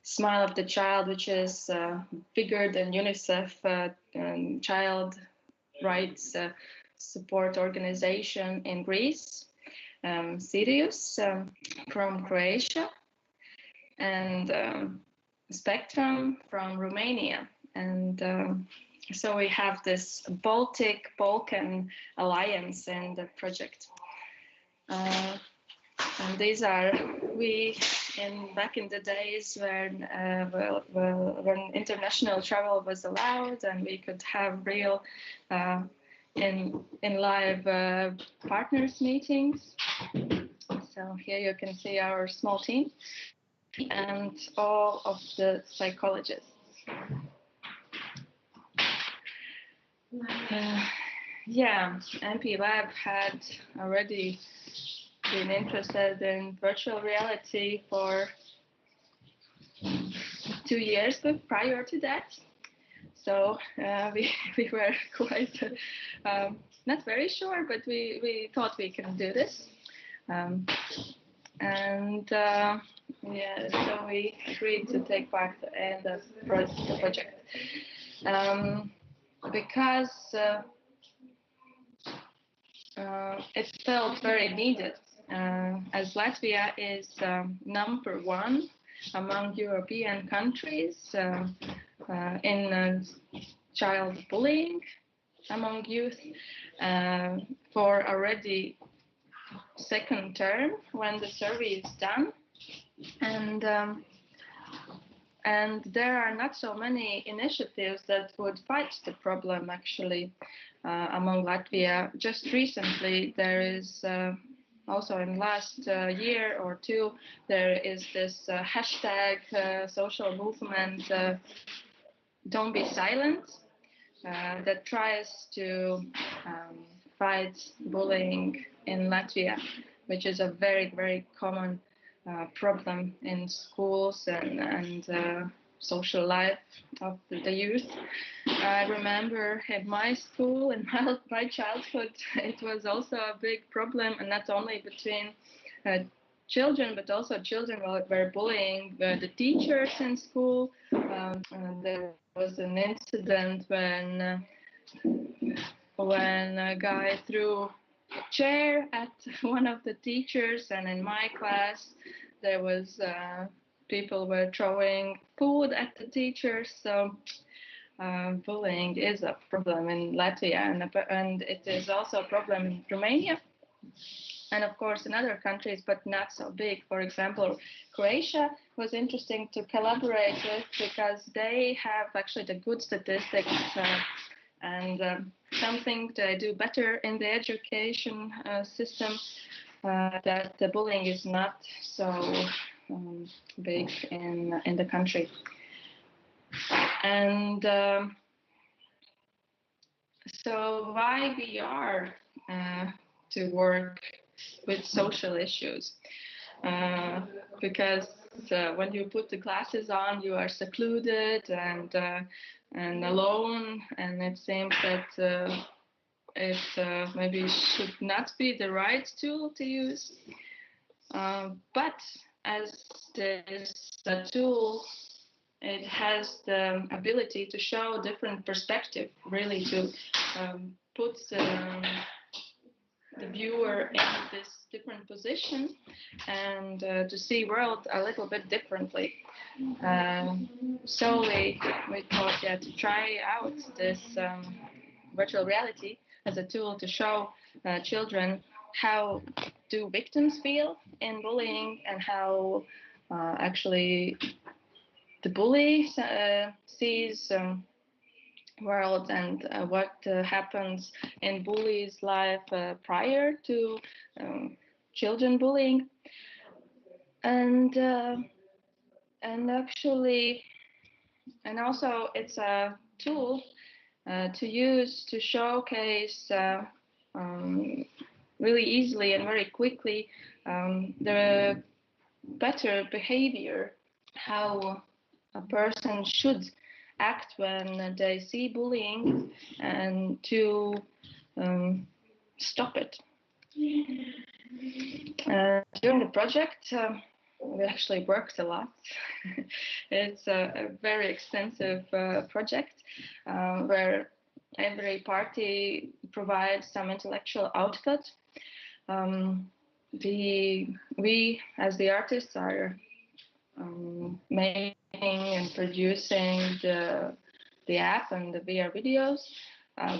Smile of the Child, which is bigger than UNICEF, child rights support organization in Greece, Sirius from Croatia, and spectrum from Romania. And so we have this Balkan alliance in the project. And these are back in the days when international travel was allowed and we could have real in live partners meetings. So here you can see our small team and all of the psychologists. Yeah, MP Lab had already been interested in virtual reality for 2 years prior to that. So we were quite not very sure, but we thought we can do this. Yeah, so we agreed to take part in the project because it felt very needed, as Latvia is #1 among European countries in child bullying among youth for already second term when the survey is done. And there are not so many initiatives that would fight the problem actually among Latvia. Just recently there is also in last year or two, there is this hashtag social movement, Don't Be Silent, that tries to fight bullying in Latvia, which is a very, very common problem in schools and social life of the youth. I remember at my school, in my childhood, it was also a big problem, and not only between children, but also children were bullying the teachers in school. There was an incident when a guy threw a chair at one of the teachers, and in my class there was people were throwing food at the teachers. So bullying is a problem in Latvia, and it is also a problem in Romania, and of course in other countries, but not so big. For example, Croatia was interesting to collaborate with because they have actually the good statistics and something they do better in the education system, that the bullying is not so big in the country. And so why we are to work with social issues? Because when you put the glasses on, you are secluded and alone, and it seems that it maybe should not be the right tool to use. But as this tool, it has the ability to show different perspective, really to put the viewer in this different position and to see world a little bit differently. So we thought to try out this virtual reality as a tool to show children how do victims feel in bullying and how actually the bully sees world and what happens in bully's life prior to children bullying, and actually, and also it's a tool to use to showcase really easily and very quickly the better behavior, how a person should act when they see bullying and to stop it. During the project, we actually worked a lot. It's a very extensive project where every party provides some intellectual output. We as the artists are making and producing the app and the VR videos,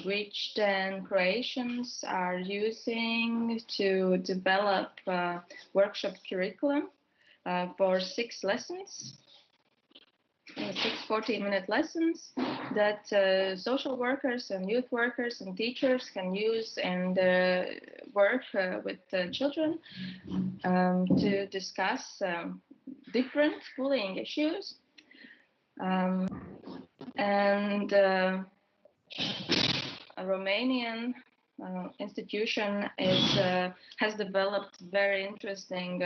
which then creations are using to develop workshop curriculum for 6 lessons, 6 40-minute lessons that social workers and youth workers and teachers can use and work with children to discuss different bullying issues. And a Romanian institution has developed very interesting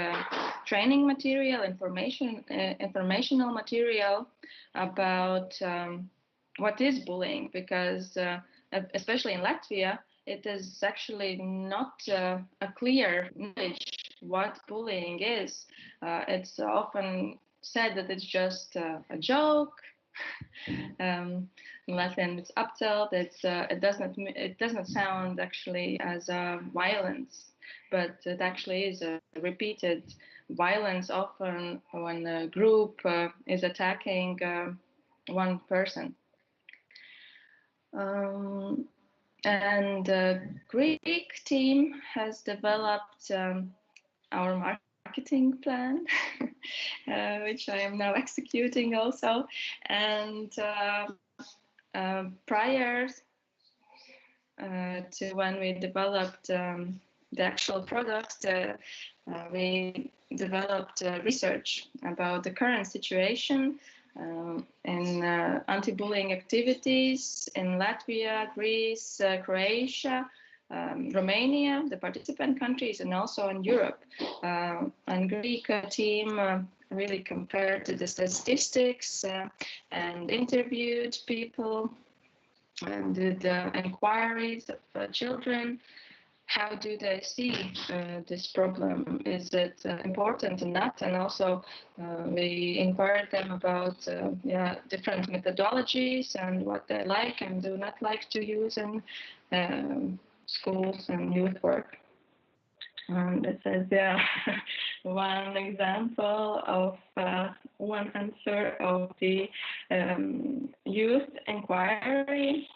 training material, informational material about what is bullying, because especially in Latvia, it is actually not a clear knowledge what bullying is. It's often said that it's just a joke. In Latvian, it's apcelt. It doesn't sound actually as violence, but it actually is a repeated violence, often when a group is attacking one person. And the Greek team has developed our marketing plan, which I am now executing also. And prior to when we developed the actual product, we developed research about the current situation in anti-bullying activities in Latvia, Greece, Croatia, Romania, the participant countries, and also in Europe. And Greek team really compared to the statistics and interviewed people and did inquiries of children. How do they see this problem? Is it important or not? And also we inquired them about different methodologies and what they like and do not like to use in schools and youth work. And this is one example of one answer of the youth inquiry.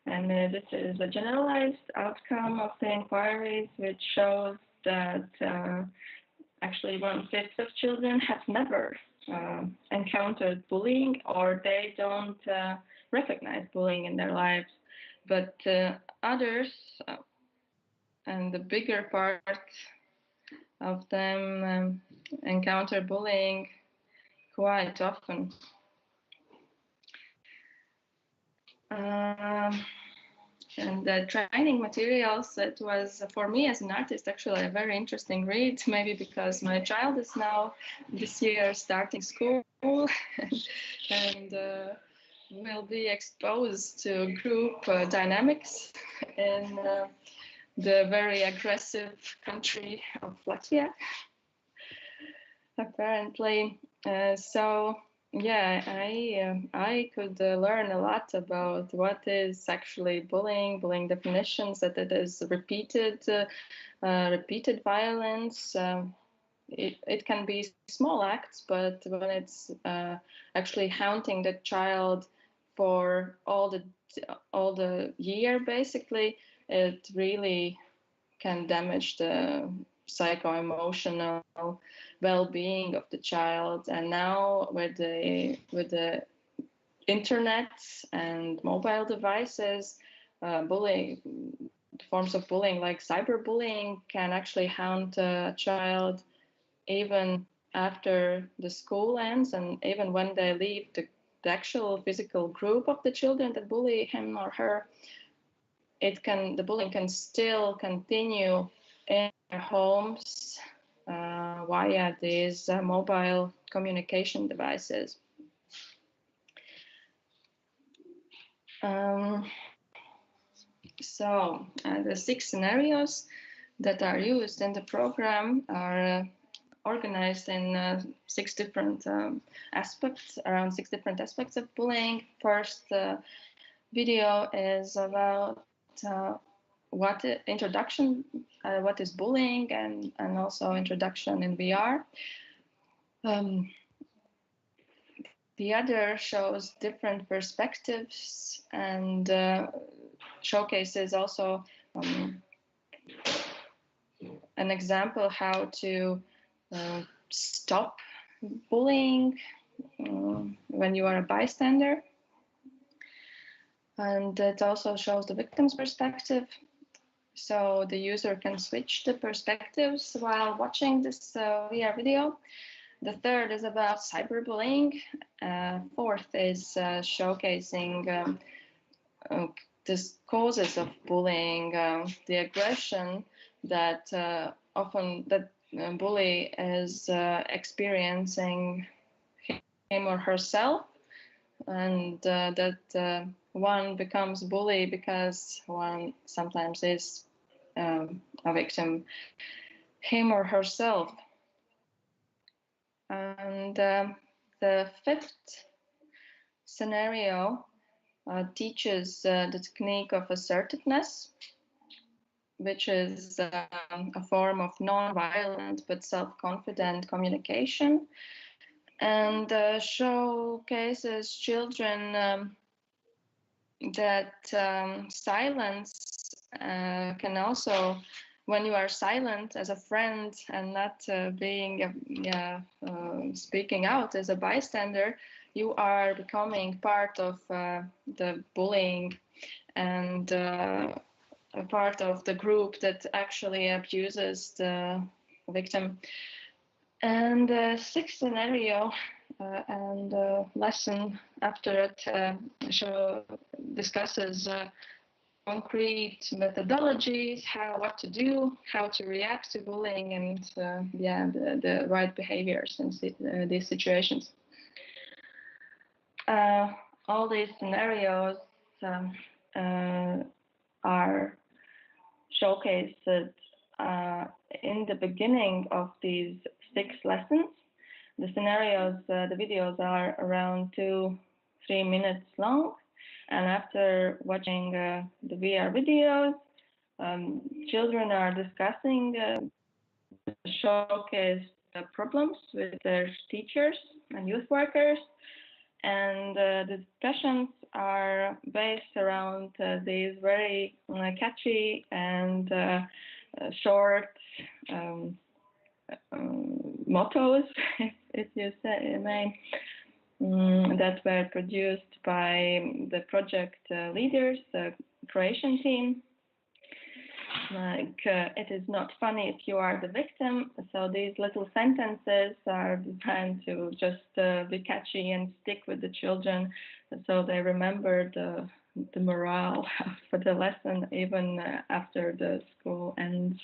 And this is a generalized outcome of the inquiries, which shows that actually 1/5 of children have never encountered bullying, or they don't recognize bullying in their lives. But others, and the bigger part of them, encounter bullying quite often. And the training materials, it was for me as an artist actually a very interesting read, maybe because my child is now this year starting school and will be exposed to group dynamics in the very aggressive country of Latvia, apparently. So yeah, I could learn a lot about what is actually bullying definitions, that it is repeated violence. It can be small acts, but when it's actually haunting the child for all the year, basically, it really can damage the psycho-emotional well-being of the child. And now with the internet and mobile devices, bullying, forms of bullying like cyberbullying can actually haunt a child even after the school ends, and even when they leave the actual physical group of the children that bully him or her, the bullying can still continue in their homes via these mobile communication devices. So the 6 scenarios that are used in the program are organized in 6 different aspects, around 6 different aspects of bullying. First video is about introduction, what is bullying, and also introduction in VR. The other shows different perspectives and showcases also an example how to stop bullying when you are a bystander. And it also shows the victim's perspective. So the user can switch the perspectives while watching this VR video. The third is about cyberbullying. Fourth is showcasing the causes of bullying, the aggression that often that bully is experiencing him or herself, and that one becomes bully because one sometimes is a victim, him or herself. And the fifth scenario teaches the technique of assertiveness, which is a form of non-violent but self-confident communication, and showcases children that silence can also, when you are silent as a friend and not being speaking out as a bystander, you are becoming part of the bullying and a part of the group that actually abuses the victim. And the sixth scenario and lesson after it discusses concrete methodologies, what to do, how to react to bullying, and the right behaviors in these situations. All these scenarios are showcased in the beginning of these 6 lessons. The scenarios, the videos are around 2-3 minutes long. And after watching the VR videos, children are discussing showcase problems with their teachers and youth workers. And the discussions are based around these very catchy and short mottos, if you may, that were produced by the project leaders, the Croatian team. Like, it is not funny if you are the victim. So these little sentences are designed to just be catchy and stick with the children, so they remember the morale for the lesson even after the school ends.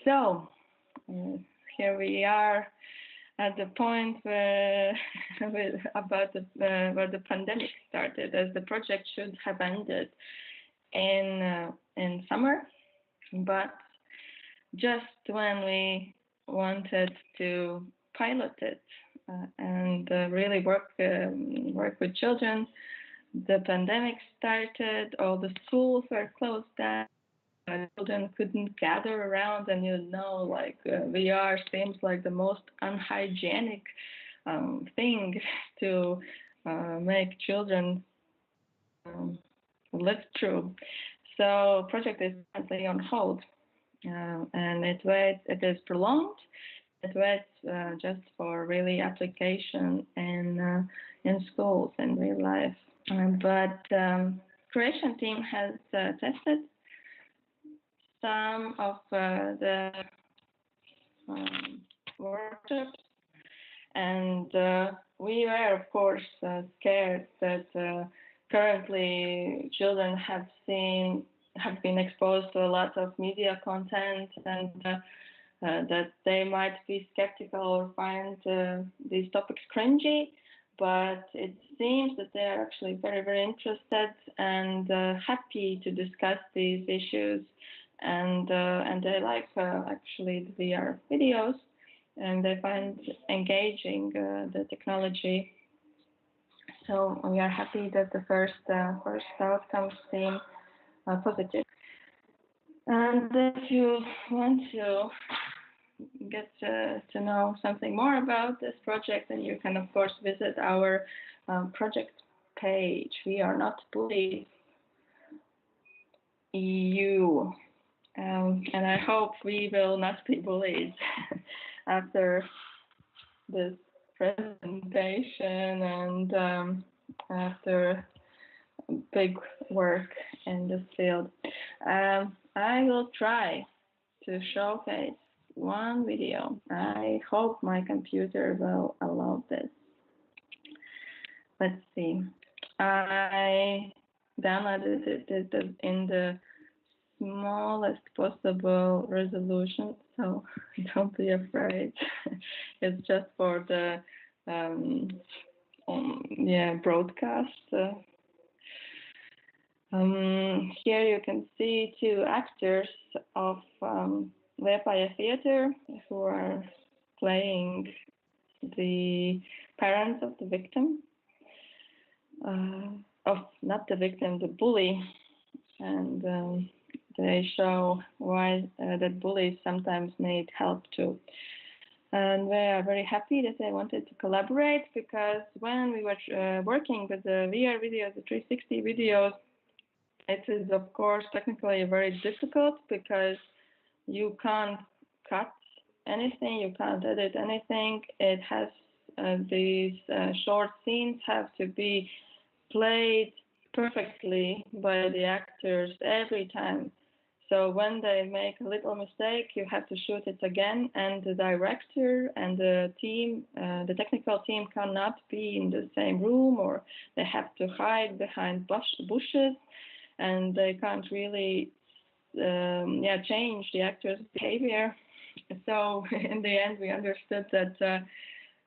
So here we are at the point where where the pandemic started, as the project should have ended in summer, but just when we wanted to pilot it and really work with children, the pandemic started. All the schools were closed down. Children couldn't gather around, and like VR seems like the most unhygienic thing to make children live through. So project is currently on hold, and it is prolonged. It waits just for really application in schools in real life. But Croatian team has tested some of the workshops, and we were, of course, scared that currently children have been exposed to a lot of media content, and that they might be skeptical or find these topics cringy. But it seems that they are actually very, very interested and happy to discuss these issues. And they like actually the VR videos, and they find engaging the technology. So we are happy that the first outcomes seem positive. And if you want to get to know something more about this project, then you can of course visit our project page, VRNOTBULLIES.EU. And I hope we will not be bullied after this presentation and after big work in this field. I will try to showcase one video. I hope my computer will allow this. Let's see. I downloaded it in the smallest possible resolution, so don't be afraid. It's just for the broadcast. Here you can see two actors of Liepaja Theater who are playing the parents of the victim, not the victim, the bully, and they show why that bullies sometimes need help too. And we are very happy that they wanted to collaborate, because when we were working with the VR videos, the 360 videos, it is of course technically very difficult because you can't cut anything, you can't edit anything. It has these short scenes have to be played perfectly by the actors every time. So when they make a little mistake, you have to shoot it again, and the director and the team, the technical team, cannot be in the same room, or they have to hide behind bushes, and they can't really change the actor's behavior. So in the end, we understood that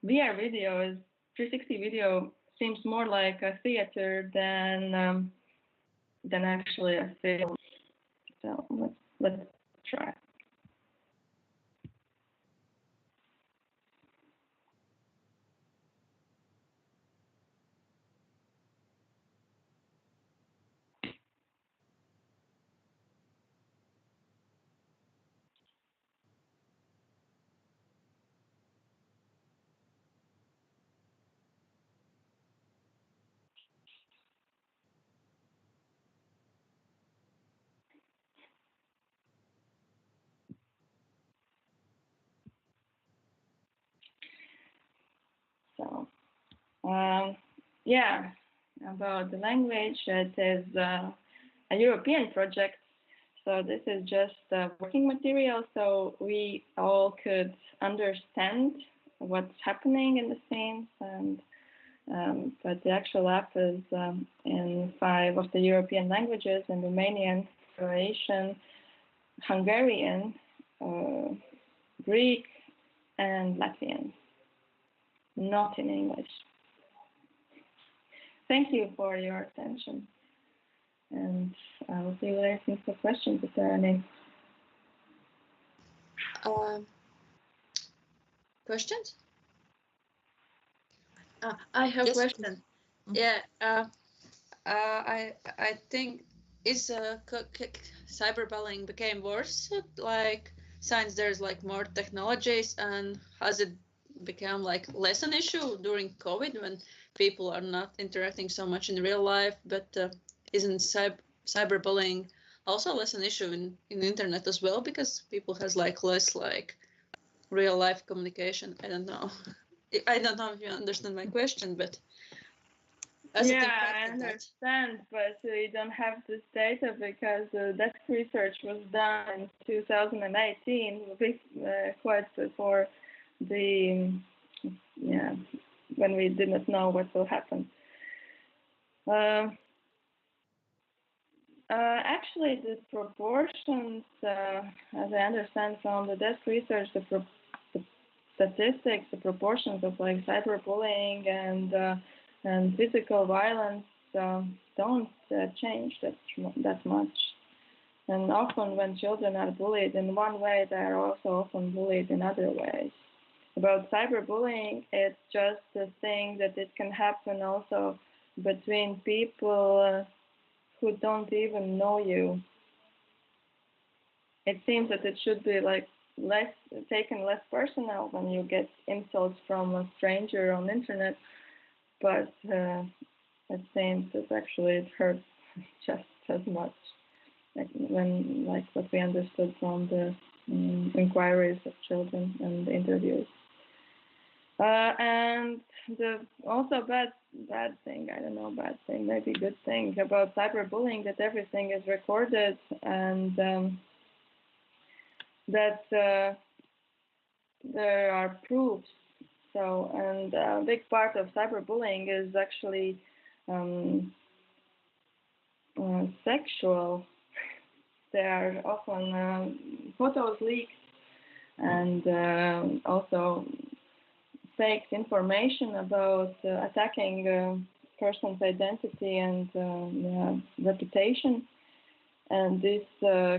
VR video is 360 video seems more like a theater than actually a film. So let's try. So, about the language, it is a European project. So this is just working material, so we all could understand what's happening in the scenes. And but the actual app is in 5 of the European languages: in Romanian, Croatian, Hungarian, Greek, and Latvian. Not in English. Thank you for your attention, and I will be waiting for questions if there are any. Questions? I have a question. Yeah, I think cyberbullying became worse, like since there's like more technologies, and has it become like less an issue during COVID when people are not interacting so much in real life? But isn't cyberbullying also less an issue in the internet as well, because people has like less like real life communication? I don't know. I don't know if you understand my question, but I understand, but we don't have this data because that research was done in 2018, quite before the when we did not know what will happen. Actually, the proportions, as I understand from the desk research, the statistics, the proportions of like cyberbullying and physical violence don't change that much. And often when children are bullied in one way, they are also often bullied in other ways. About cyberbullying, it's just a thing that it can happen also between people who don't even know you. It seems that it should be like taken less personal when you get insults from a stranger on internet, but it seems that actually it hurts just as much, like what we understood from the inquiries of children and the interviews. And the also bad thing, I don't know, bad thing, maybe good thing about cyberbullying, that everything is recorded, and that there are proofs. So, and a big part of cyberbullying is actually sexual. There are often photos leaked, and also fake information about attacking person's identity and reputation, and this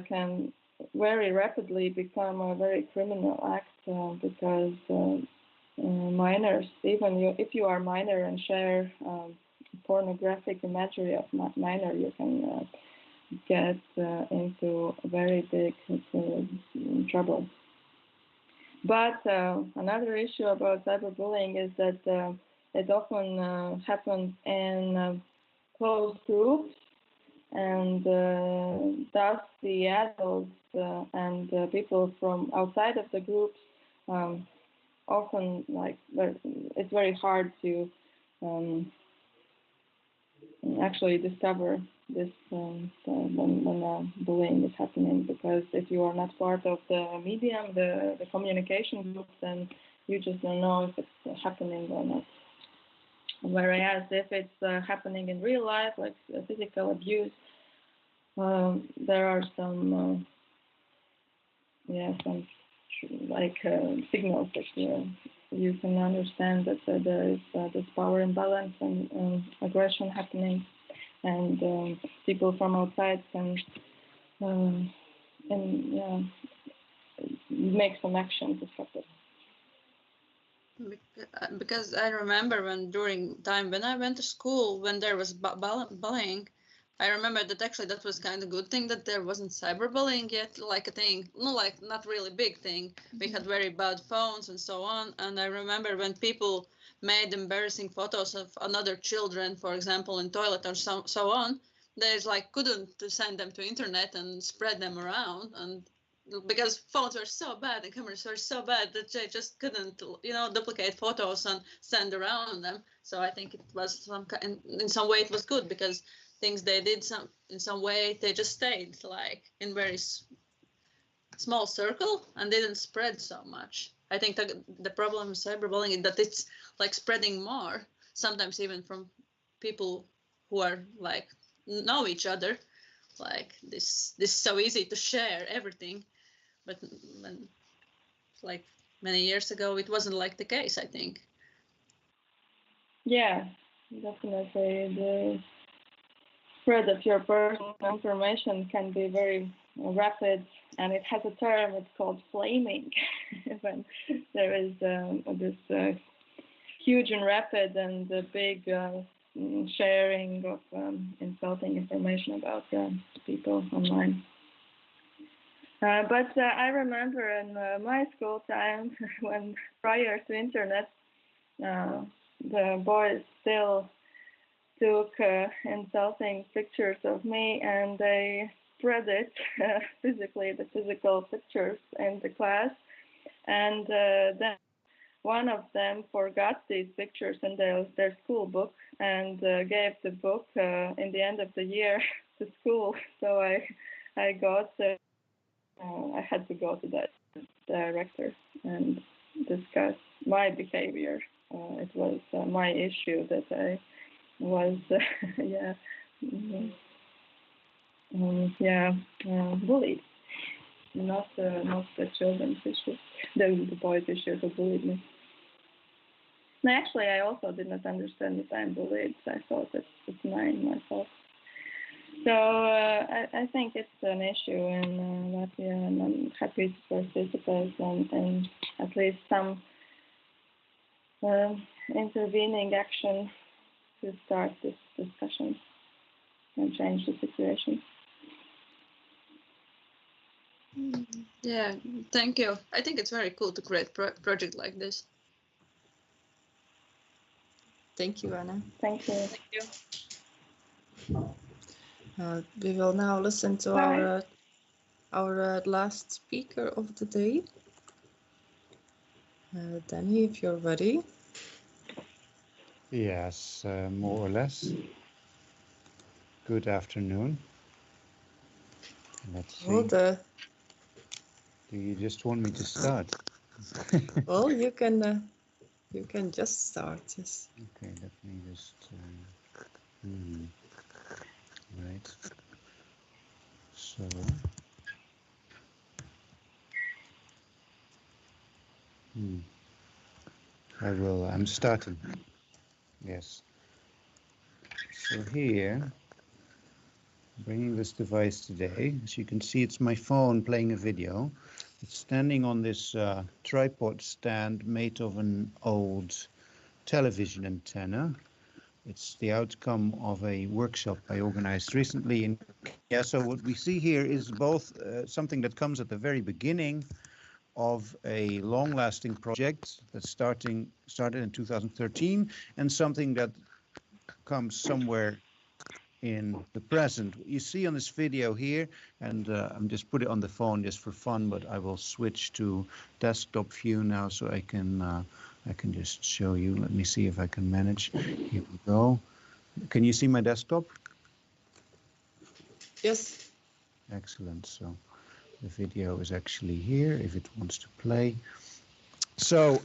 can very rapidly become a very criminal act because minors, even if you are minor and share pornographic imagery of minor, you can get into very big trouble. But another issue about cyberbullying is that it often happens in closed groups, and thus the adults and people from outside of the groups often, like, it's very hard to actually discover this when bullying is happening, because if you are not part of the medium, the communication group, then you just don't know if it's happening or not. Whereas if it's happening in real life, like physical abuse, there are some signals that you can understand that there is this power imbalance and aggression happening, and people from outside can make some action to stop it. Because I remember during time when I went to school, when there was bullying, I remember that actually that was kind of good thing that there wasn't cyberbullying yet, like a thing, not really big thing. We had very bad phones and so on. And I remember when people made embarrassing photos of another children, for example, in toilet or so on, there's couldn't send them to internet and spread them around, and because phones were so bad and cameras were so bad that they just couldn't, duplicate photos and send around them. So I think it was in some way it was good, because things they did in some way, they just stayed in very small circle and didn't spread so much. I think the problem with cyberbullying is that it's spreading more, sometimes even from people who are know each other. This is so easy to share everything, but many years ago it wasn't the case, I think. Yeah, definitely. The spread of your personal information can be very rapid, and it has a term, it's called flaming, when there is this huge and rapid and big sharing of insulting information about people online. But I remember in my school time, when prior to internet, the boys still took insulting pictures of me, and they spread it physically, the physical pictures in the class, and then one of them forgot these pictures in their school book and gave the book in the end of the year to school. So I had to go to that director and discuss my behavior. It was my issue that I was bullied, not the children's issue, the boys' issue who bullied me. And actually, I also did not understand that I'm bullied. I thought it's mine, myself. So I think it's an issue in Latvia, and I'm happy to participate in at least some intervening action to start this discussion and change the situation. Yeah, thank you. I think it's very cool to create project like this. Thank you, Anna. Thank you. Thank you. We will now listen to Bye. our last speaker of the day. Dani, if you're ready. Yes, more or less. Good afternoon. Let's see. Well, Do you just want me to start? well, you can just start. Yes. Okay, let me just. Right. So. I'm starting. Yes. So here, bringing this device today, as you can see, it's my phone playing a video. It's standing on this tripod stand made of an old television antenna. It's the outcome of a workshop I organized recently. So what we see here is both something that comes at the very beginning of a long-lasting project that started in 2013, and something that comes somewhere in the present. What you see on this video here, and I'm just put it on the phone just for fun, but I will switch to desktop view now so I can just show you. Let me see if I can manage. Here we go. Can you see my desktop? Yes. Excellent. So the video is actually here if it wants to play. So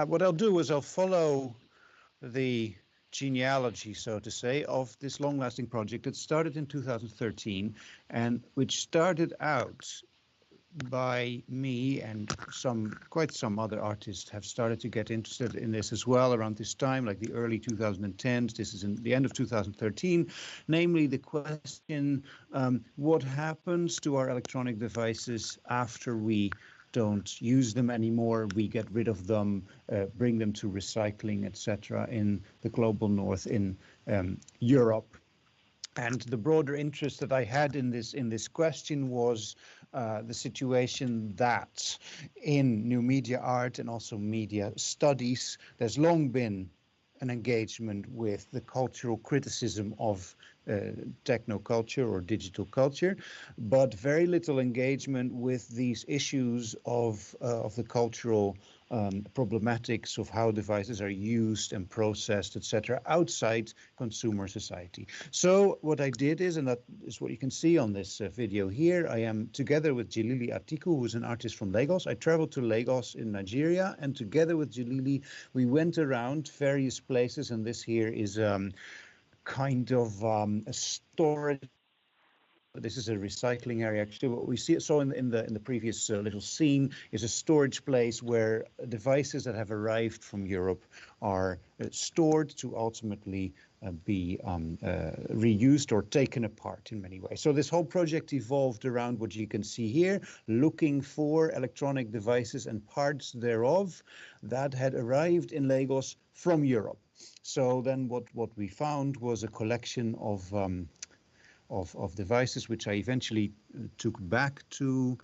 what I'll do is I'll follow the genealogy, so to say, of this long-lasting project that started in 2013 and which started out by me, and quite some other artists have started to get interested in this as well around this time, like the early 2010s. This is in the end of 2013, namely the question, what happens to our electronic devices after we don't use them anymore, we get rid of them, bring them to recycling, etc. in the global north, in Europe. And the broader interest that I had in this question was the situation that in new media art and also media studies, there's long been an engagement with the cultural criticism of techno-culture or digital culture, but very little engagement with these issues of the cultural problematics of how devices are used and processed, etc., outside consumer society. So what I did is, and that is what you can see on this video here, I am together with Jilili Atiku, who's an artist from Lagos. I traveled to Lagos in Nigeria, and together with Jilili, we went around various places, and this here is kind of a storage. This is a recycling area. Actually, what we saw in the previous little scene is a storage place where devices that have arrived from Europe are stored to ultimately be reused or taken apart in many ways. So this whole project evolved around what you can see here, looking for electronic devices and parts thereof that had arrived in Lagos from Europe. So then what we found was a collection of devices, which I eventually took back to,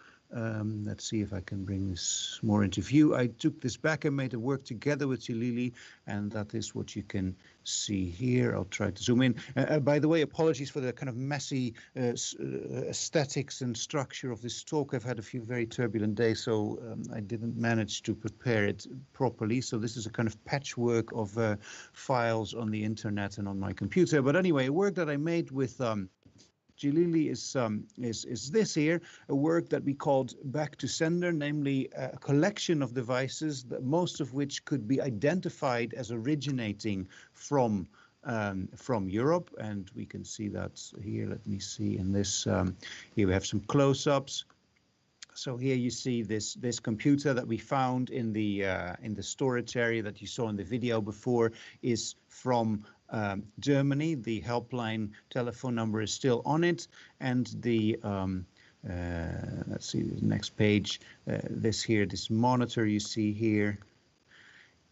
let's see if I can bring this more into view. I took this back and made a work together with Jilili, and that is what you can see here. I'll try to zoom in. By the way, apologies for the kind of messy aesthetics and structure of this talk. I've had a few very turbulent days, so I didn't manage to prepare it properly. So this is a kind of patchwork of files on the internet and on my computer. But anyway, a work that I made with Jilili is this here, a work that we called Back to Sender, namely a collection of devices, that most of which could be identified as originating from Europe, and we can see that here. Let me see in this. Here we have some close-ups. So here you see this computer that we found in the storage area that you saw in the video before is from Germany. The helpline telephone number is still on it, and the let's see the next page. This monitor you see here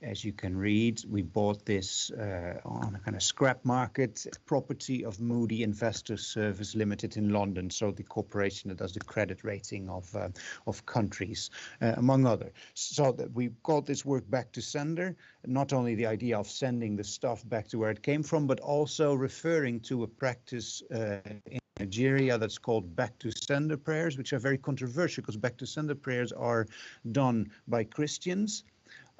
as you can read, we bought this on a kind of scrap market, property of Moody Investor Service Limited in London, so the corporation that does the credit rating of countries, among others. So that we got this work back to sender, not only the idea of sending the stuff back to where it came from, but also referring to a practice in Nigeria that's called back to sender prayers, which are very controversial because back to sender prayers are done by Christians.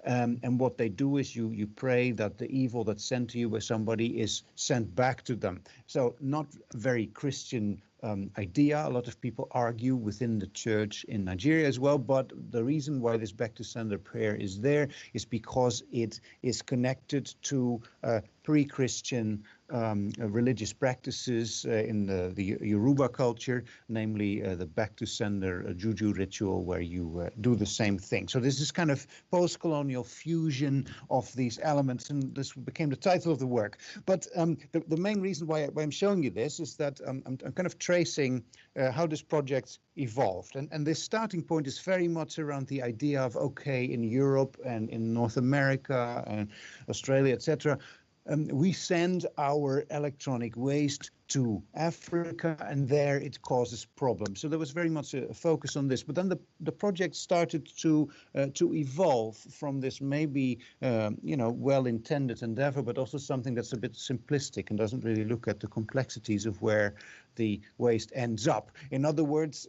And what they do is you pray that the evil that's sent to you by somebody is sent back to them. So not very Christian idea. A lot of people argue within the church in Nigeria as well. But the reason why this back to sender prayer is there is because it is connected to pre-Christian religious practices in the Yoruba culture, namely the back to sender juju ritual, where you do the same thing. So this is kind of post-colonial fusion of these elements, and this became the title of the work. But the main reason why I'm showing you this is that I'm kind of tracing how this project evolved. And this starting point is very much around the idea of, okay, in Europe and in North America and Australia, etc., we send our electronic waste to Africa, and there it causes problems. So there was very much a focus on this. But then the project started to evolve from this maybe well-intended endeavor, but also something that's a bit simplistic and doesn't really look at the complexities of where the waste ends up. In other words,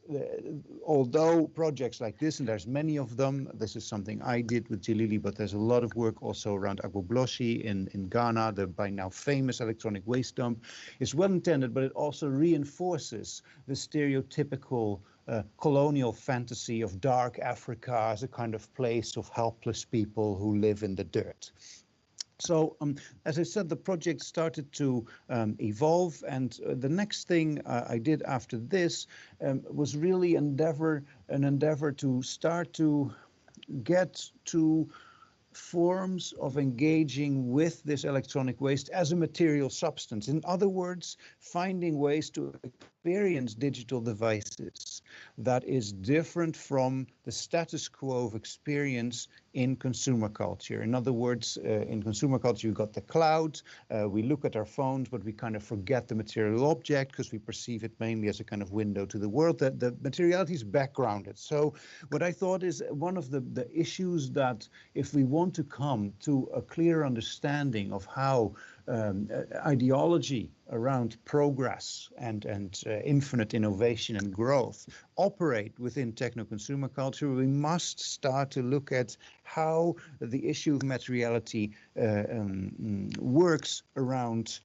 although projects like this, and there's many of them, this is something I did with Jilili, but there's a lot of work also around Agbogloshi in Ghana, the by now famous electronic waste dump, is well intended, but it also reinforces the stereotypical colonial fantasy of dark Africa as a kind of place of helpless people who live in the dirt. So, as I said, the project started to evolve, and the next thing I did after this was really an endeavor to start to get to forms of engaging with this electronic waste as a material substance. In other words, finding ways to experience digital devices that is different from the status quo of experience in consumer culture. In other words, in consumer culture, you've got the cloud. We look at our phones, but we kind of forget the material object because we perceive it mainly as a kind of window to the world. That the materiality is backgrounded. So what I thought is one of the issues that if we want to come to a clear understanding of how ideology around progress and infinite innovation and growth operate within techno-consumer culture, we must start to look at how the issue of materiality works around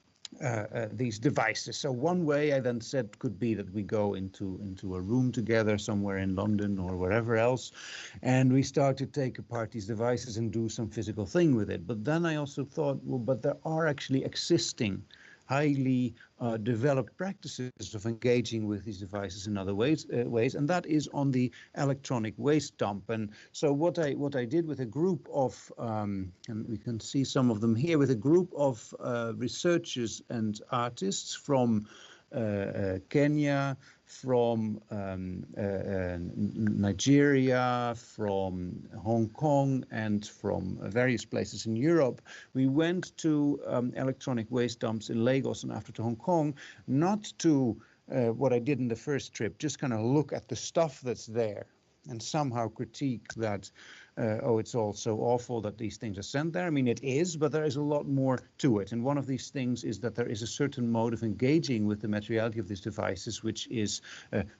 these devices. So one way I then said could be that we go into a room together somewhere in London or wherever else, and we start to take apart these devices and do some physical thing with it. But then I also thought, well, but there are actually existing highly developed practices of engaging with these devices in other ways, and that is on the electronic waste dump. And so what I did with a group of, and we can see some of them here, with a group of researchers and artists from Kenya, from Nigeria, from Hong Kong, and from various places in Europe. We went to electronic waste dumps in Lagos and after to Hong Kong, not to what I did in the first trip, just kind of look at the stuff that's there and somehow critique that, oh, it's all so awful that these things are sent there. I mean, it is, but there is a lot more to it. And one of these things is that there is a certain mode of engaging with the materiality of these devices, which is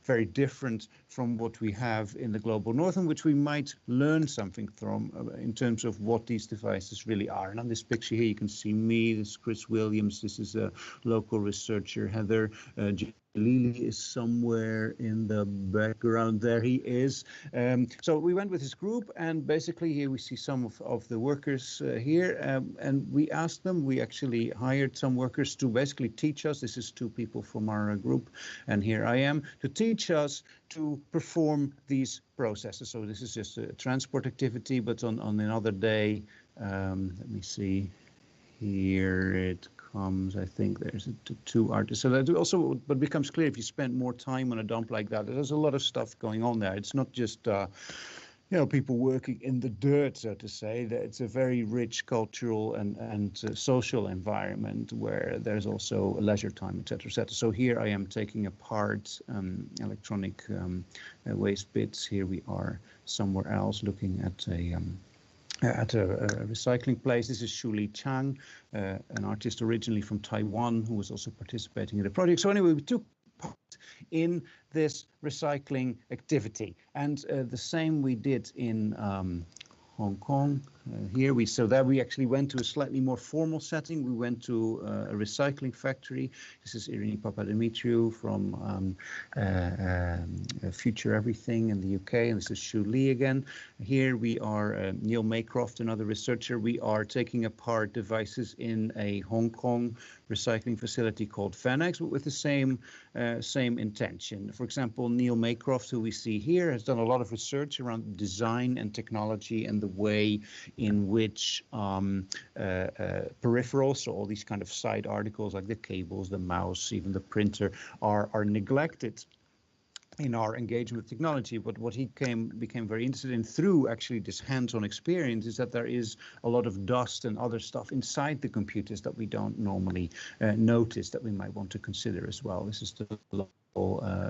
very different from what we have in the global north, and which we might learn something from in terms of what these devices really are. And on this picture here, you can see me, this is Chris Williams, this is a local researcher, Heather, Lily is somewhere in the background. There he is. So we went with this group, and basically here we see some of the workers here, and we asked them, we actually hired some workers to basically teach us. This is two people from our group, and here I am, to teach us to perform these processes. So this is just a transport activity, but on another day, let me see, here it comes. I think there's two artists. So that also, but becomes clear if you spend more time on a dump like that, there's a lot of stuff going on there. It's not just people working in the dirt, so to say. That it's a very rich cultural and social environment where there's also leisure time, etc., etc. So here I am taking apart electronic waste bits. Here we are somewhere else looking at a recycling place. This is Chang, an artist originally from Taiwan who was also participating in the project. So anyway, we took part in this recycling activity, and the same we did in Hong Kong. Here we actually went to a slightly more formal setting. We went to a recycling factory. This is Irini Papadimitriou from Future Everything in the UK, and this is Shu Li again. Here we are, Neil Maycroft, another researcher. We are taking apart devices in a Hong Kong recycling facility called Fanex, but with the same intention. For example, Neil Maycroft, who we see here, has done a lot of research around design and technology and the way in which peripherals, so all these kind of side articles like the cables, the mouse, even the printer, are neglected in our engagement with technology. But what he became very interested in through actually this hands-on experience is that there is a lot of dust and other stuff inside the computers that we don't normally notice, that we might want to consider as well. This is the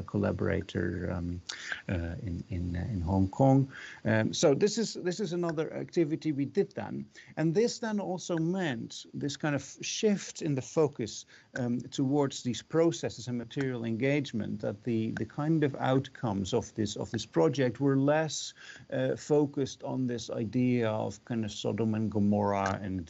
collaborator in Hong Kong. So this is another activity we did then, and this then also meant this kind of shift in the focus towards these processes and material engagement, that the kind of outcomes of this project were less focused on this idea of kind of Sodom and Gomorrah and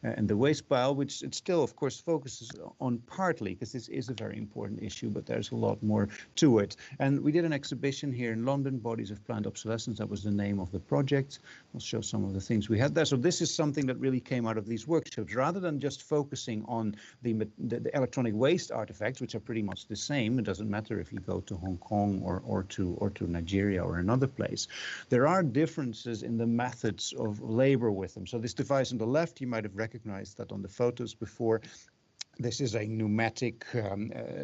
the waste pile, which it still of course focuses on partly, because this is a very important issue, but there's a lot more to it. And we did an exhibition here in London, Bodies of Planned Obsolescence. That was the name of the project. I'll show some of the things we had there. So this is something that really came out of these workshops. Rather than just focusing on the electronic waste artifacts, which are pretty much the same, it doesn't matter if you go to Hong Kong or to Nigeria or another place, there are differences in the methods of labor with them. So this device on the left, you might have recognized that on the photos before. This is a pneumatic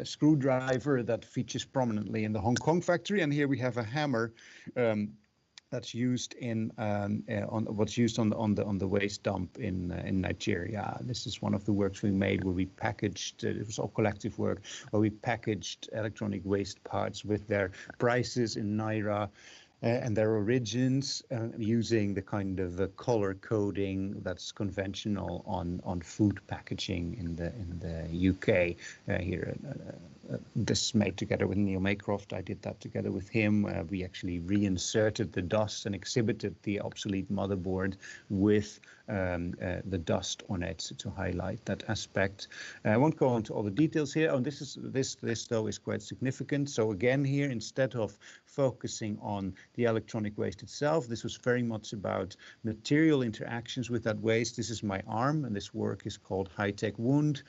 screwdriver that features prominently in the Hong Kong factory, and here we have a hammer that's used in on the waste dump in Nigeria. This is one of the works we made where we packaged. It was all collective work where we packaged electronic waste parts with their prices in Naira. And their origins, using the kind of color coding that's conventional on food packaging in the UK. Here, this made together with Neil Maycroft. I did that together with him. We actually reinserted the dust and exhibited the obsolete motherboard with the dust on it to highlight that aspect. I won't go into all the details here. Oh, this though is quite significant. So again, here, instead of focusing on the electronic waste itself, this was very much about material interactions with that waste. This is my arm, and this work is called High Tech Wound.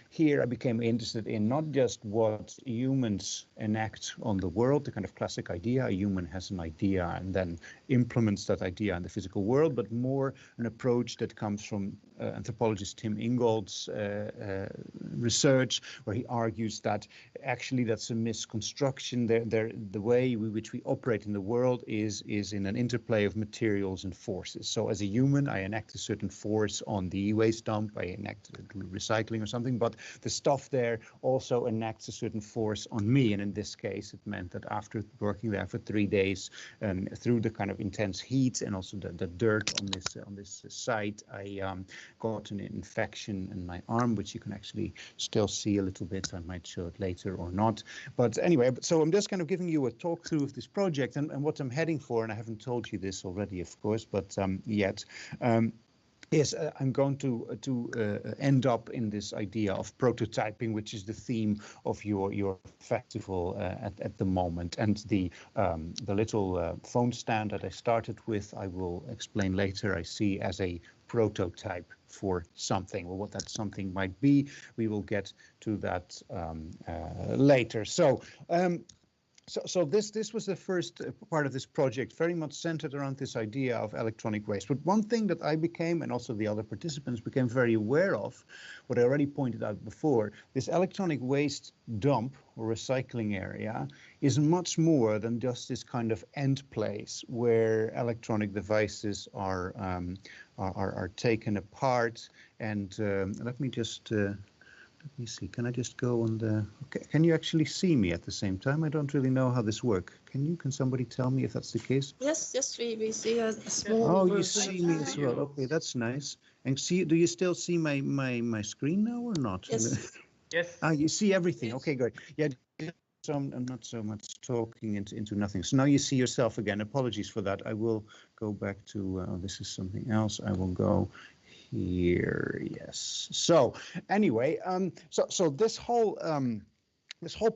Here I became interested in not just what humans enact on the world, the kind of classic idea, a human has an idea and then implements that idea in the physical world, but more an approach that comes from anthropologist Tim Ingold's research, where he argues that actually that's a misconstruction. The way in which we operate in the world is in an interplay of materials and forces. So as a human, I enact a certain force on the e-waste dump, I enact recycling or something, but the stuff there also enacts a certain force on me. And in this case, it meant that after working there for 3 days, through the kind of intense heat and also the dirt on this site, I got an infection in my arm, which you can actually still see a little bit. I might show it later or not. But anyway, so I'm just kind of giving you a talk through of this project and what I'm heading for. And I haven't told you this already, of course, but yet. Yes, I'm going to end up in this idea of prototyping, which is the theme of your festival at the moment. And the little phone stand that I started with, I will explain later, I see as a prototype for something. Well, what that something might be, we will get to that later. So So this was the first part of this project, very much centered around this idea of electronic waste. But one thing that I became, and also the other participants became very aware of, what I already pointed out before, this electronic waste dump or recycling area is much more than just this kind of end place where electronic devices are taken apart. And let me just let me see, can I just go on the, okay, can you actually see me at the same time? I don't really know how this works. Can somebody tell me if that's the case? Yes, we see a small Oh, you version. see me as well. Okay, that's nice. And do you still see my screen now or not? Yes. Yes. Ah, you see everything. Yes. Okay, good. Yeah, so I'm not so much talking into nothing. So now you see yourself again. Apologies for that. I will go back to, this is something else. I will go here. Yes. So anyway, so this whole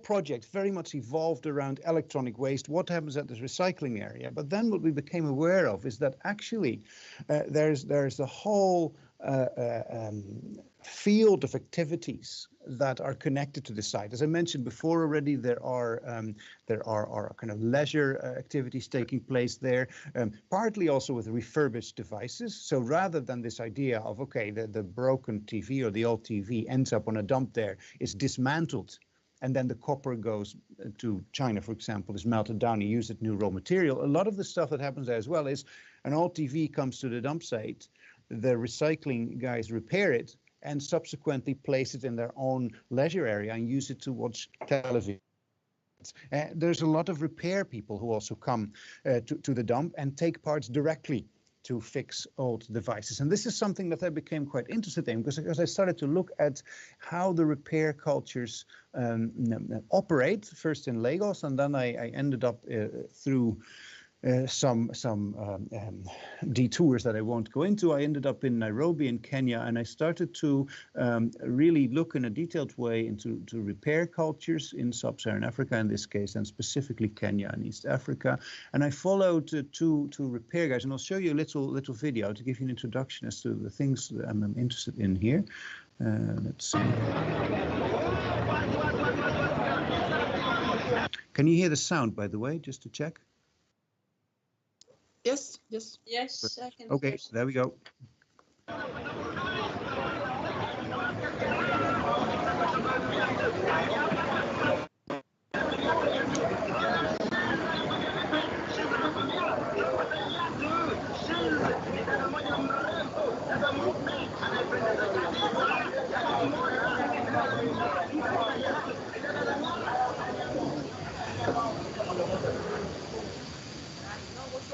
project very much evolved around electronic waste, what happens at this recycling area. But then what we became aware of is that actually there's a whole field of activities that are connected to the site. As I mentioned before already, there are kind of leisure activities taking place there, partly also with refurbished devices. So rather than this idea of, okay, the broken TV or the old TV ends up on a dump there, it's dismantled, and then the copper goes to China, for example, is melted down, you use it new raw material. A lot of the stuff that happens there as well is an old TV comes to the dump site, the recycling guys repair it, and subsequently place it in their own leisure area and use it to watch television. There's a lot of repair people who also come to the dump and take parts directly to fix old devices. And this is something that I became quite interested in because I started to look at how the repair cultures operate, first in Lagos, and then I ended up through some detours that I won't go into. I ended up in Nairobi in Kenya, and I started to really look in a detailed way into repair cultures in sub-Saharan Africa in this case, and specifically Kenya and East Africa. And I followed two repair guys, and I'll show you a little video to give you an introduction as to the things that I'm interested in here. Let's see. Can you hear the sound, by the way, just to check? Yes. Yes, I can. Okay, there we go.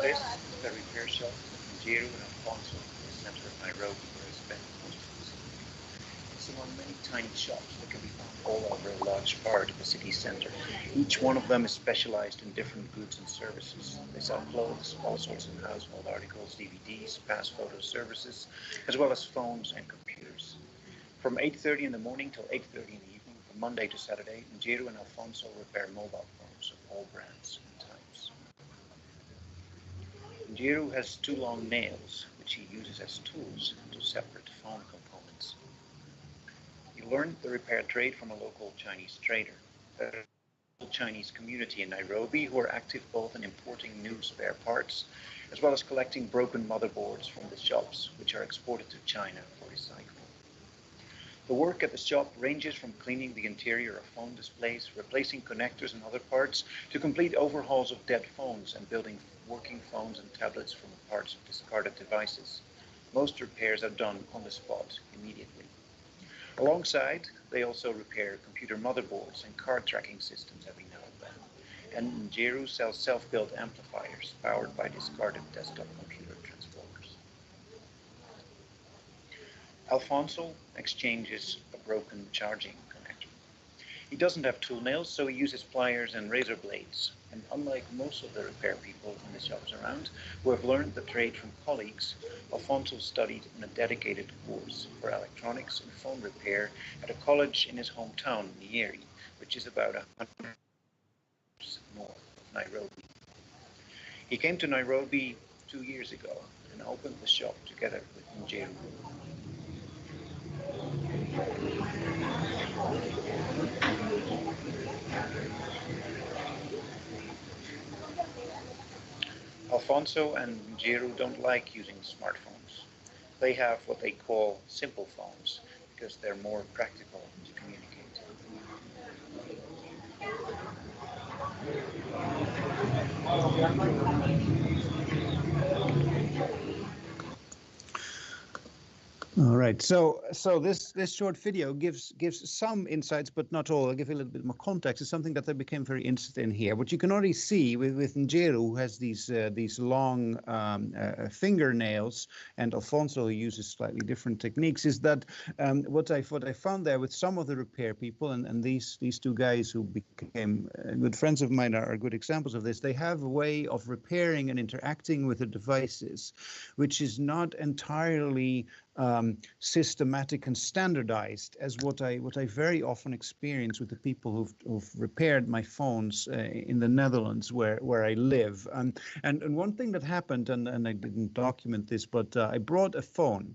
This is the repair shop in Jeru and Alfonso, in the center of Nairobi, where I spent most of this evening. It's among many tiny shops that can be found all over a large part of the city center. Each one of them is specialized in different goods and services. They sell clothes, all sorts of household articles, DVDs, pass photo services, as well as phones and computers. From 8:30 in the morning till 8:30 in the evening, from Monday to Saturday, Jeru and Alfonso repair mobile phones of all brands and types. Jeru has two long nails, which he uses as tools to separate phone components. He learned the repair trade from a local Chinese trader. There's a Chinese community in Nairobi who are active both in importing new spare parts, as well as collecting broken motherboards from the shops, which are exported to China for recycling. The work at the shop ranges from cleaning the interior of phone displays, replacing connectors and other parts, to complete overhauls of dead phones and building working phones and tablets from parts of discarded devices. Most repairs are done on the spot immediately. Alongside, they also repair computer motherboards and card tracking systems every now and then. And Jeru sells self-built amplifiers powered by discarded desktop computer transformers. Alfonso exchanges a broken charging connector. He doesn't have tool nails, so he uses pliers and razor blades. And unlike most of the repair people in the shops around, who have learned the trade from colleagues, Alfonso studied in a dedicated course for electronics and phone repair at a college in his hometown, Nyeri, which is about 100 kilometers north of Nairobi. He came to Nairobi 2 years ago and opened the shop together with Jeru. Alfonso and Jeru don't like using smartphones. They have what they call simple phones because they're more practical to communicate. All right, so this short video gives some insights, but not all. I'll give you a little bit more context. It's something that I became very interested in here. What you can already see with Njeru, who has these long fingernails, and Alfonso, who uses slightly different techniques, is that what I found there with some of the repair people, and these two guys who became good friends of mine are good examples of this. They have a way of repairing and interacting with the devices, which is not entirely systematic and standardized as what I very often experience with the people who've repaired my phones in the Netherlands where I live. And one thing that happened, and I didn't document this, but I brought a phone.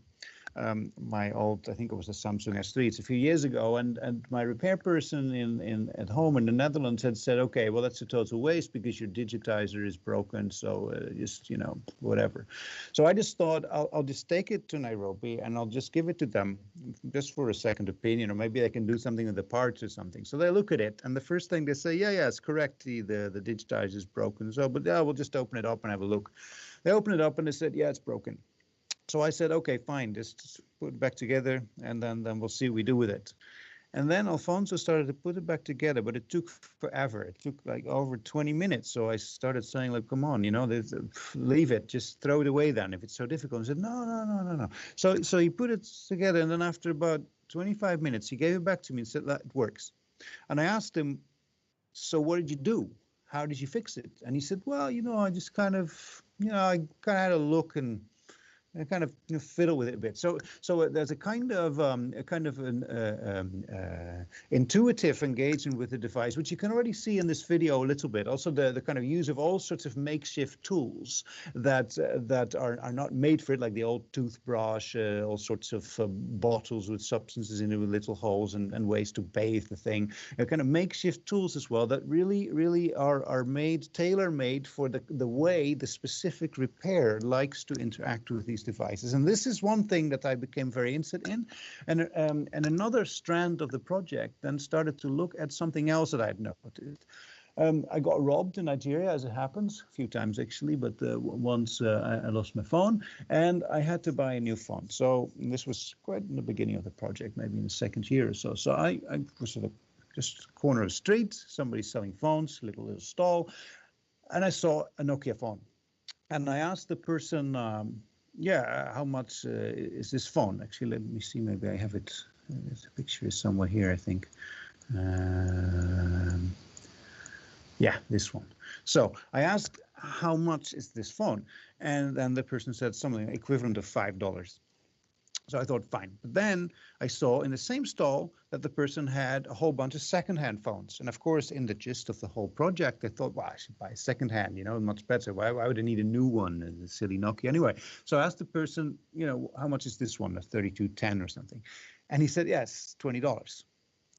My old, I think it was a Samsung S3. It's a few years ago, and my repair person at home in the Netherlands had said, okay, well, that's a total waste because your digitizer is broken, so just, you know, whatever. So I just thought I'll just take it to Nairobi and I'll just give it to them just for a second opinion, or maybe I can do something with the parts or something. So they look at it, and the first thing they say, yeah, it's correct, the digitizer is broken. So, but yeah, we'll just open it up and have a look. They opened it up and they said, yeah, it's broken. So I said, okay, fine, just put it back together, and then we'll see what we do with it. And then Alfonso started to put it back together, but it took forever. It took like over 20 minutes. So I started saying, like, come on, you know, leave it, just throw it away then if it's so difficult. He said, no. So he put it together, and then after about 25 minutes, he gave it back to me and said, that works. And I asked him, so what did you do? How did you fix it? And he said, well, you know, I just kind of had a look and I kind of fiddle with it a bit. So there's a kind of intuitive engagement with the device, which you can already see in this video a little bit. Also, the kind of use of all sorts of makeshift tools that are not made for it, like the old toothbrush, all sorts of bottles with substances in it with little holes and ways to bathe the thing. Kind of makeshift tools as well that really are made, tailor-made for the way the specific repair likes to interact with these devices. And this is one thing that I became very interested in. And another strand of the project then started to look at something else that I had noticed. I got robbed in Nigeria, as it happens, a few times actually, but once I lost my phone and I had to buy a new phone. So this was quite in the beginning of the project, maybe in the second year or so. So I was sort of just corner of the street, somebody selling phones, little stall, and I saw a Nokia phone. And I asked the person, how much is this phone? Actually, let me see, maybe I have it. The picture is somewhere here, I think. Yeah, this one. So I asked, how much is this phone? And then the person said something equivalent of $5. So I thought, fine. But then I saw in the same stall that the person had a whole bunch of secondhand phones. And of course, in the gist of the whole project, I thought, well, I should buy a secondhand, you know, much better. Why would I need a new one, a silly Nokia? Anyway, so I asked the person, you know, how much is this one, a 3210 or something? And he said, yes, $20.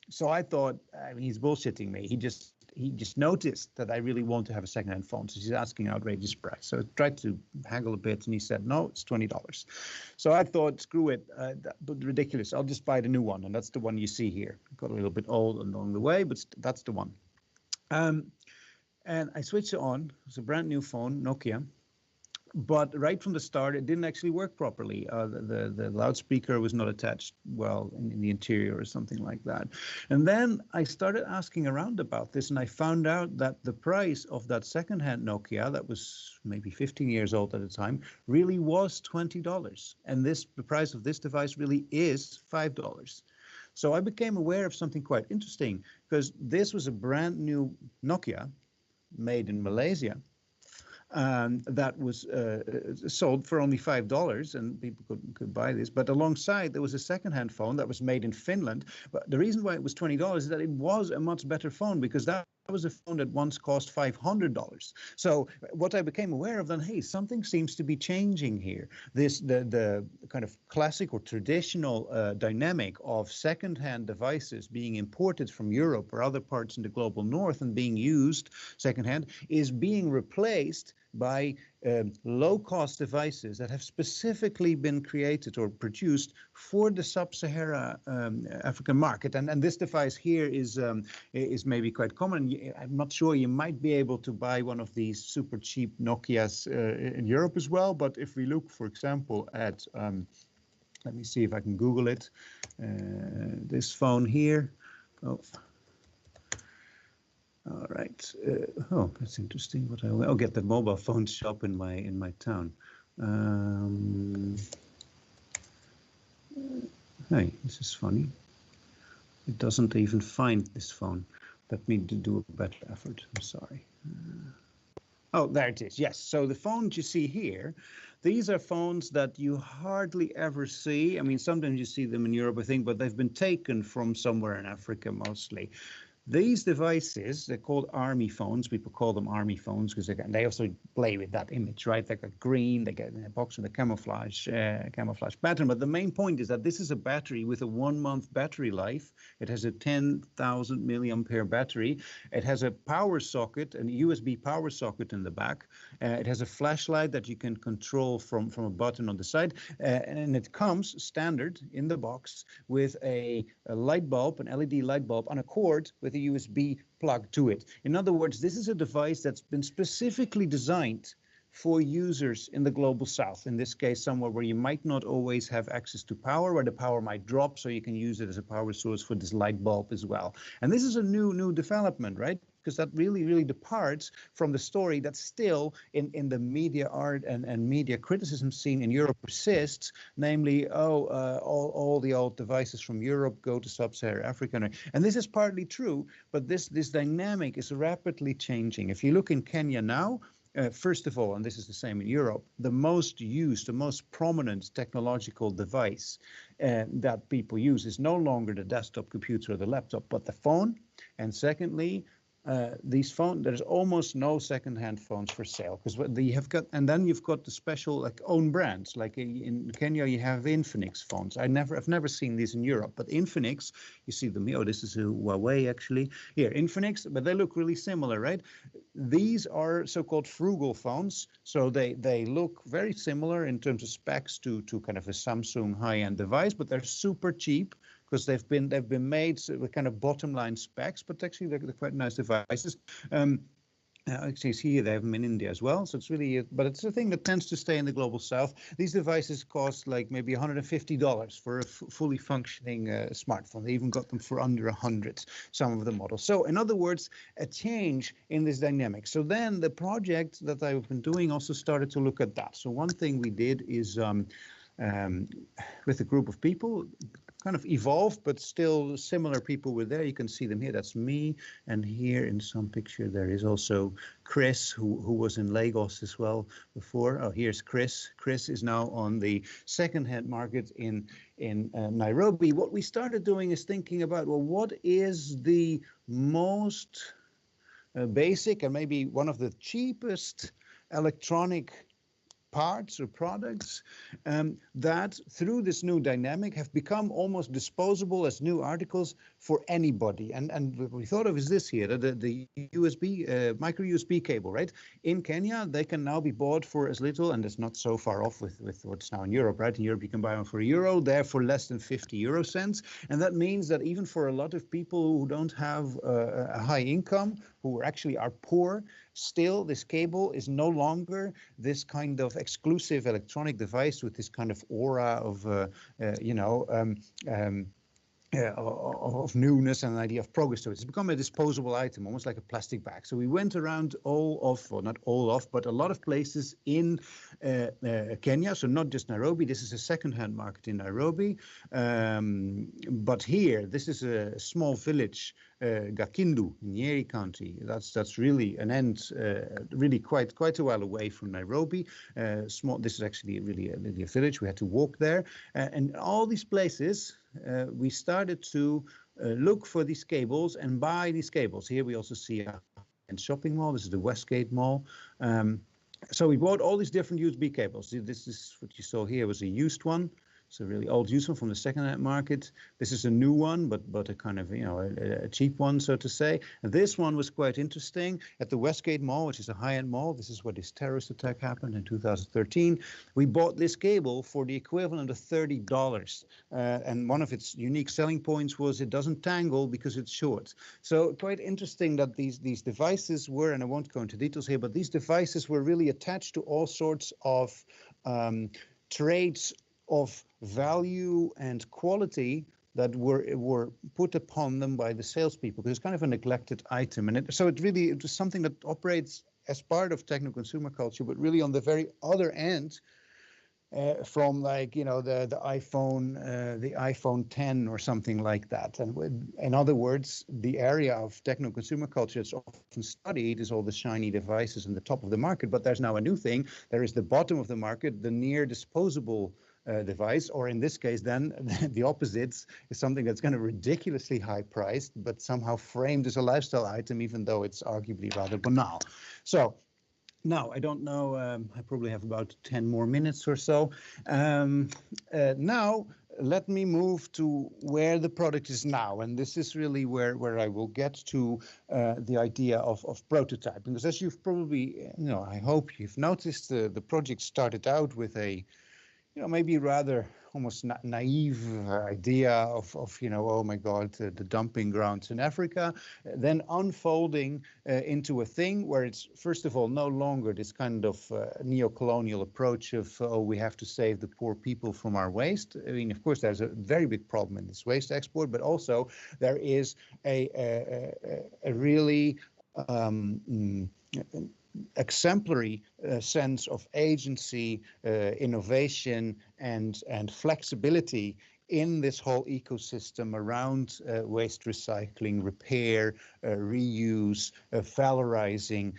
So I thought, I mean, he's bullshitting me. He just noticed that I really want to have a secondhand phone, so he's asking an outrageous price. So I tried to haggle a bit, and he said, no, it's $20. So I thought, screw it, but ridiculous. I'll just buy the new one, and that's the one you see here. Got a little bit old along the way, but that's the one. And I switched it on. It's a brand new phone, Nokia. But right from the start, it didn't actually work properly. The loudspeaker was not attached well in the interior or something like that. And then I started asking around about this, and I found out that the price of that secondhand Nokia, that was maybe 15 years old at the time, really was $20. And the price of this device really is $5. So I became aware of something quite interesting, because this was a brand new Nokia made in Malaysia. That was sold for only $5, and people could buy this. But alongside, there was a secondhand phone that was made in Finland. But the reason why it was $20 is that it was a much better phone, because that was a phone that once cost $500. So what I became aware of then, hey, something seems to be changing here. The kind of classic or traditional dynamic of secondhand devices being imported from Europe or other parts in the global north and being used secondhand is being replaced by low-cost devices that have specifically been created or produced for the sub-Sahara African market. And this device here is maybe quite common. I'm not sure, you might be able to buy one of these super cheap Nokias in Europe as well. But if we look, for example, at, let me see if I can Google it, this phone here. Oh. All right. Oh, that's interesting. What I'll get the mobile phone shop in my town. Hey, this is funny. It doesn't even find this phone. Let me do a better effort. I'm sorry. Oh, there it is. Yes. So the phones you see here, these are phones that you hardly ever see. I mean, sometimes you see them in Europe, I think, but they've been taken from somewhere in Africa mostly. These devices, they're called army phones. People call them army phones because they also play with that image, right? They got green, they get in a box with a camouflage pattern. But the main point is that this is a battery with a 1-month battery life. It has a 10,000 milliampere battery. It has a power socket, a USB power socket in the back. It has a flashlight that you can control from a button on the side. And it comes standard in the box with a light bulb, an LED light bulb on a cord with a USB plug to it. In other words, this is a device that's been specifically designed for users in the global south, in this case somewhere where you might not always have access to power, where the power might drop, so you can use it as a power source for this light bulb as well. And this is a new development, right? Because that really departs from the story that still in the media art and media criticism scene in Europe persists, namely, all the old devices from Europe go to sub-Saharan Africa. And this is partly true, but this dynamic is rapidly changing. If you look in Kenya now, first of all, and this is the same in Europe, the most used, the most prominent technological device that people use is no longer the desktop computer or the laptop, but the phone. And secondly, these phones, there's almost no second-hand phones for sale, because you have got, and then you've got the special like own brands. Like in Kenya, you have Infinix phones. I've never seen these in Europe, but Infinix, you see them. Oh, this is a Huawei actually. Here, Infinix, but they look really similar, right? These are so-called frugal phones, so they look very similar in terms of specs to kind of a Samsung high-end device, but they're super cheap, because they've been made with kind of bottom line specs, but actually they're quite nice devices. Actually, here they have them in India as well, so it's really, but it's a thing that tends to stay in the global south. These devices cost like maybe $150 for a fully functioning smartphone. They even got them for under 100, some of the models. So in other words, a change in this dynamic. So then the project that I've been doing also started to look at that. So one thing we did is with a group of people, kind of evolved, but still similar people were there. You can see them here. That's me. And here in some picture, there is also Chris, who was in Lagos as well before. Oh, here's Chris. Chris is now on the second-hand market in Nairobi. What we started doing is thinking about, well, what is the most basic and maybe one of the cheapest electronic parts or products that through this new dynamic have become almost disposable as new articles for anybody. And what we thought of is this here, the USB, micro USB cable, right? In Kenya, they can now be bought for as little, and it's not so far off with what's now in Europe, right? In Europe, you can buy one for €1, there for less than 50 euro cents. And that means that even for a lot of people who don't have a high income, who actually are poor, still this cable is no longer this kind of exclusive electronic device with this kind of aura of, of newness and an idea of progress to it. It's become a disposable item, almost like a plastic bag. So we went around not all of, but a lot of places in Kenya. So not just Nairobi. This is a second-hand market in Nairobi. But here, this is a small village, Gakindu, in Nyeri County. That's really an end, really quite a while away from Nairobi. This is actually really a village. We had to walk there. And all these places, we started to look for these cables and buy these cables. Here we also see a shopping mall. This is the Westgate Mall. So we bought all these different USB cables. This is what you saw here was a used one. It's a really old used one from the second-hand market. This is a new one, but a kind of, a cheap one, so to say. And this one was quite interesting. At the Westgate Mall, which is a high-end mall, this is where this terrorist attack happened in 2013. We bought this cable for the equivalent of $30. And one of its unique selling points was it doesn't tangle because it's short. So quite interesting that these devices were, and I won't go into details here, but these devices were really attached to all sorts of traits of value and quality that were put upon them by the salespeople, because it's kind of a neglected item. And so it was something that operates as part of techno-consumer culture, but really on the very other end, from like, the iPhone 10 or something like that. And in other words, the area of techno-consumer culture that's often studied is all the shiny devices in the top of the market. But there's now a new thing. There is the bottom of the market, the near disposable device, or in this case, then the opposites is something that's kind of ridiculously high priced, but somehow framed as a lifestyle item, even though it's arguably rather banal. So now, I don't know, I probably have about 10 more minutes or so. Now, let me move to where the product is now. And this is really where I will get to the idea of prototyping. Because as you've probably, I hope you've noticed, the project started out with a, maybe rather almost naive idea of oh my God, the dumping grounds in Africa, then unfolding into a thing where it's, first of all, no longer this kind of neo-colonial approach of, oh, we have to save the poor people from our waste. I mean, of course, there's a very big problem in this waste export, but also there is a really exemplary sense of agency, innovation, and flexibility in this whole ecosystem around waste recycling, repair, reuse, valorizing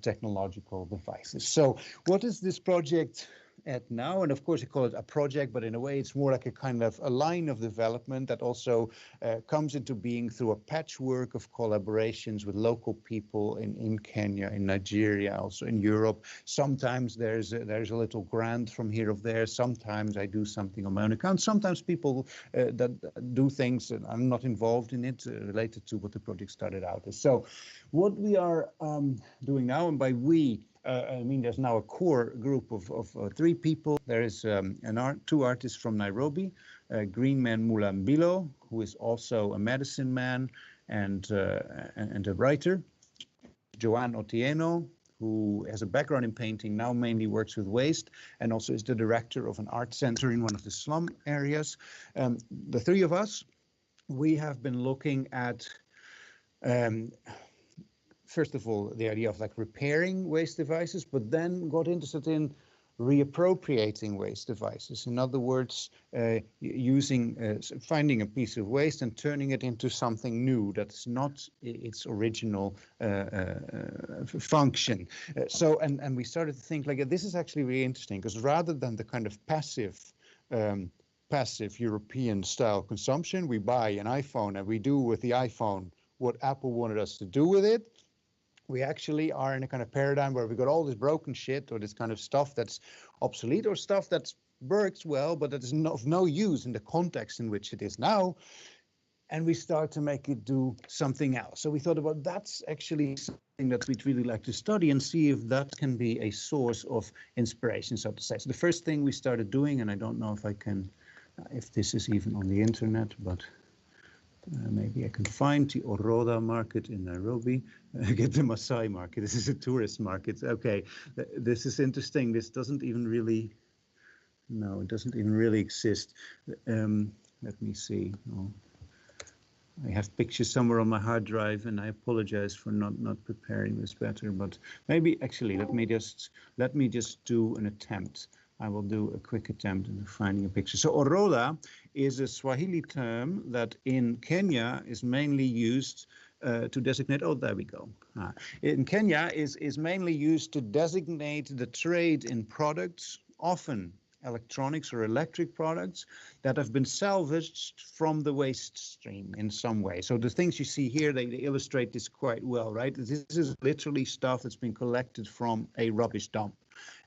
technological devices. So what is this project at now? And of course, you call it a project, but in a way, it's more like a kind of a line of development that also comes into being through a patchwork of collaborations with local people in Kenya, in Nigeria, also in Europe. Sometimes there's a little grant from here or there. Sometimes I do something on my own account. Sometimes people that do things that I'm not involved in it related to what the project started out as. So what we are doing now, and by we, I mean, there's now a core group of 3 people. There is 2 artists from Nairobi, Greenman Mulambilo, who is also a medicine man and a writer, Joanne Otieno, who has a background in painting, now mainly works with waste, and also is the director of an art center in one of the slum areas. The 3 of us, we have been looking at first of all, the idea of like repairing waste devices, but then got interested in reappropriating waste devices. In other words, finding a piece of waste and turning it into something new that's not its original function. And we started to think like, this is actually really interesting, because rather than the kind of passive European style consumption, we buy an iPhone and we do with the iPhone what Apple wanted us to do with it. We actually are in a kind of paradigm where we got all this broken shit, or this kind of stuff that's obsolete, or stuff that works well, but that is of no use in the context in which it is now. And we start to make it do something else. So we thought about, that's actually something that we'd really like to study and see if that can be a source of inspiration, so to say. So the first thing we started doing, and I don't know if this is even on the internet, but maybe I can find the Oroda market in Nairobi, get the Maasai market. This is a tourist market. Okay, this is interesting. This doesn't even really, no, it doesn't even really exist. Let me see. Oh, I have pictures somewhere on my hard drive, and I apologize for not preparing this better, but maybe actually let me just do an attempt. I will do a quick attempt at finding a picture. So Oroda is a Swahili term that in Kenya is mainly used to designate, oh, there we go. In Kenya is mainly used to designate the trade in products, often electronics or electric products, that have been salvaged from the waste stream in some way. So the things you see here, they illustrate this quite well, right? This is literally stuff that's been collected from a rubbish dump.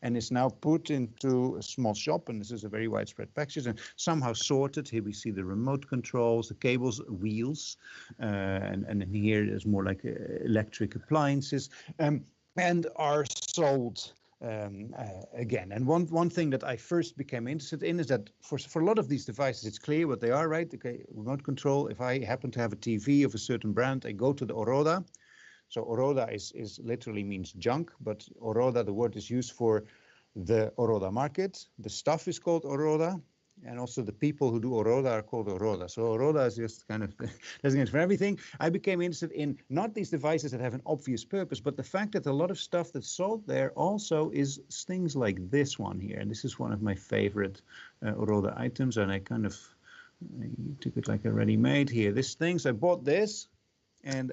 and is now put into a small shop, and this is a very widespread package, and somehow sorted. Here we see the remote controls, the cables, wheels, and here is more like electric appliances, and are sold again. And one thing that I first became interested in is that for a lot of these devices, it's clear what they are, right? Okay, remote control. If I happen to have a TV of a certain brand, I go to the Oroda. So Oroda is literally means junk, but Oroda, the word is used for the Oroda market. The stuff is called Oroda, and also the people who do Oroda are called Oroda. So Oroda is just kind of designated for everything. I became interested in not these devices that have an obvious purpose, but the fact that a lot of stuff that's sold there also is things like this one here. And this is one of my favorite Oroda items, and I kind of took it like a ready-made here. This things, I bought this, and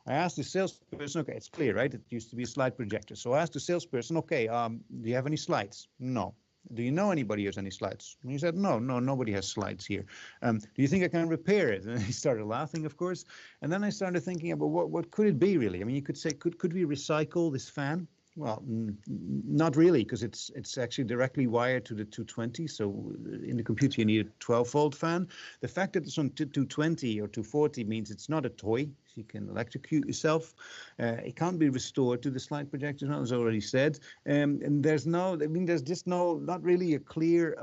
I asked the salesperson, okay, it's clear, right? It used to be a slide projector. So I asked the salesperson, okay, do you have any slides? No. Do you know anybody who has any slides? And he said, no, nobody has slides here. Do you think I can repair it? And he started laughing, of course. And then I started thinking about what could it be really? I mean, you could say, could we recycle this fan? Well, not really, because it's actually directly wired to the 220. So in the computer, you need a 12-volt fan. The fact that it's on 220 or 240 means it's not a toy. You can electrocute yourself. It can't be restored to the slide projector, as already said. And there's just not really a clear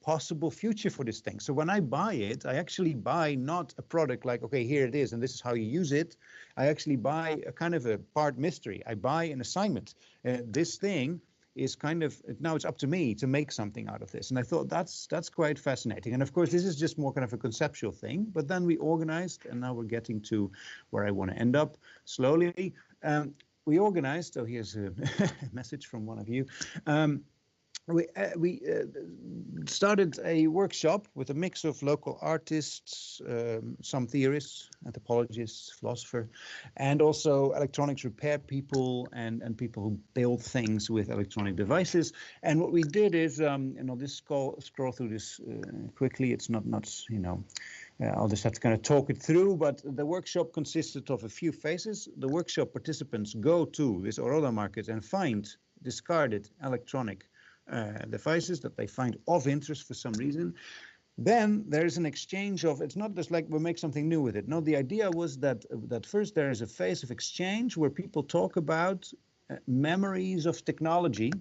possible future for this thing. So when I buy it, I actually buy not a product like, okay, here it is, and this is how you use it. I actually buy a kind of a part mystery. I buy an assignment. This thing is kind of, now it's up to me to make something out of this. And I thought that's quite fascinating. And of course, this is just more kind of a conceptual thing, but then we organized, and now we're getting to where I want to end up slowly. We organized, so here's a message from one of you. We started a workshop with a mix of local artists, some theorists, anthropologists, philosophers, and also electronics repair people and people who build things with electronic devices. And what we did is, and I'll just scroll through this quickly. It's not I'll just have to kind of talk it through, but the workshop consisted of a few phases. The workshop participants go to this Oroda market and find discarded electronic devices that they find of interest for some reason. Then there's an exchange of, it's not just like we'll make something new with it. No, the idea was that first there is a phase of exchange where people talk about memories of technology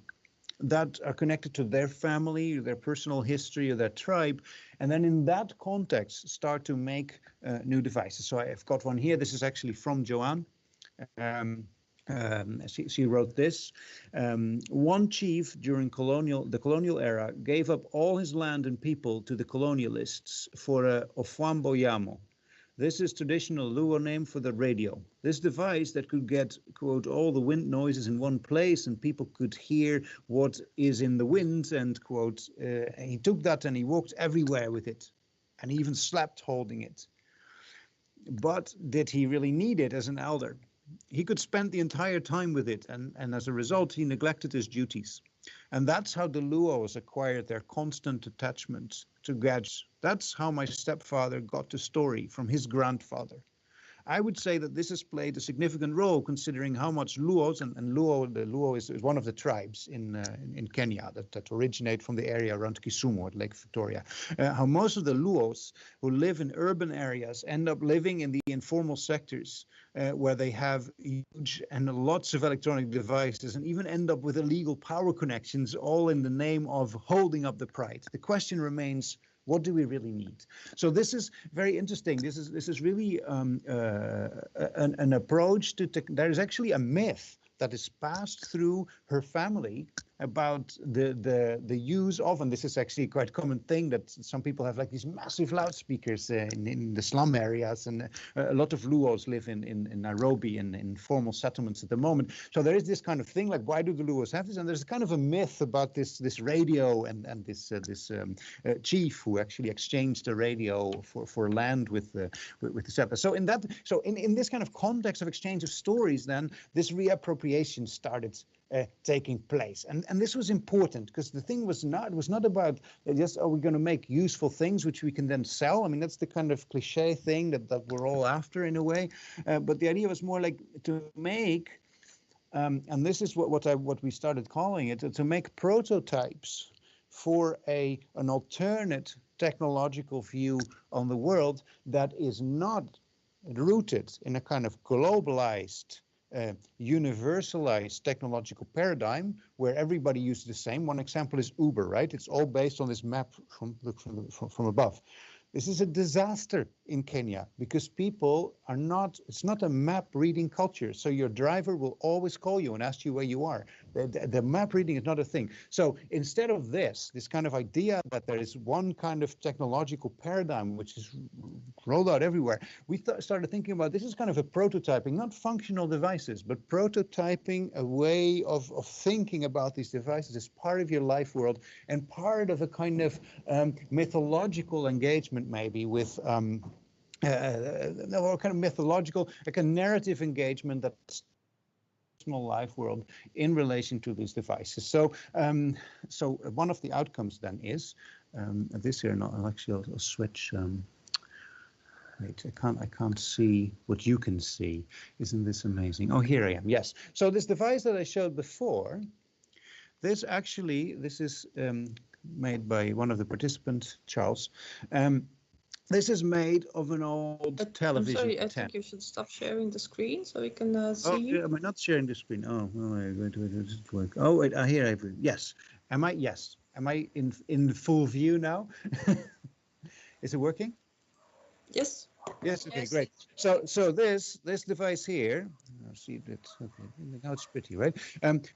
that are connected to their family, their personal history, or their tribe, and then in that context start to make new devices. So I've got one here. This is actually from Joanne. She wrote this. One chief during the colonial era gave up all his land and people to the colonialists for a ofwamboyamo. This is traditional Luo name for the radio. This device that could get, quote, all the wind noises in one place and people could hear what is in the wind, and, quote, he took that and he walked everywhere with it, and he even slept holding it. But did he really need it as an elder? He could spend the entire time with it, and as a result, he neglected his duties. And that's how the Luos acquired their constant attachment to gadgets. That's how my stepfather got the story from his grandfather. I would say that this has played a significant role, considering how much Luos, and Luo, the Luo is one of the tribes in Kenya that originate from the area around Kisumu at Lake Victoria. How most of the Luos who live in urban areas end up living in the informal sectors where they have huge and lots of electronic devices, and even end up with illegal power connections, all in the name of holding up the pride. The question remains, what do we really need? So this is very interesting. This is really an approach to there is actually a myth that is passed through her family about the use of, and this is actually quite a common thing, that some people have like these massive loudspeakers in the slum areas, and a lot of Luos live in Nairobi and in formal settlements at the moment. So there is this kind of thing, like, why do the Luos have this? And there's kind of a myth about this radio and this chief who actually exchanged the radio for land with the settlers. So in this kind of context of exchange of stories, then this reappropriation started taking place, and this was important, because the thing was not about just, we're going to make useful things which we can then sell. I mean, that's the kind of cliche thing that we're all after in a way, but the idea was more like to make and this is what we started calling it, to make prototypes for an alternate technological view on the world that is not rooted in a kind of globalized, universalized technological paradigm where everybody uses the same. One example is Uber, right? It's all based on this map from above. This is a disaster in Kenya because people are not, it's not a map reading culture. So your driver will always call you and ask you where you are. The map reading is not a thing. So instead of this kind of idea that there is one kind of technological paradigm which is rolled out everywhere, we started thinking about this is kind of a prototyping, not functional devices, but prototyping a way of thinking about these devices as part of your life world and part of a kind of mythological engagement maybe with or kind of mythological, like a narrative engagement that's life world in relation to these devices. So so one of the outcomes then is this here. No, I'll switch. Wait, I can't see what you can see. Isn't this amazing? Oh, here I am. Yes. So this device that I showed before, this is made by one of the participants, Charles. This is made of an old television. I'm sorry, I think you should stop sharing the screen so we can see you. Am I not sharing the screen? Oh, wait, does it work? Oh, wait, here I have. Yes. Am I? Yes. Am I in full view now? Is it working? Yes. Yes. Okay. Yes. Great. So this device here. See that. Okay. Now it's pretty, right?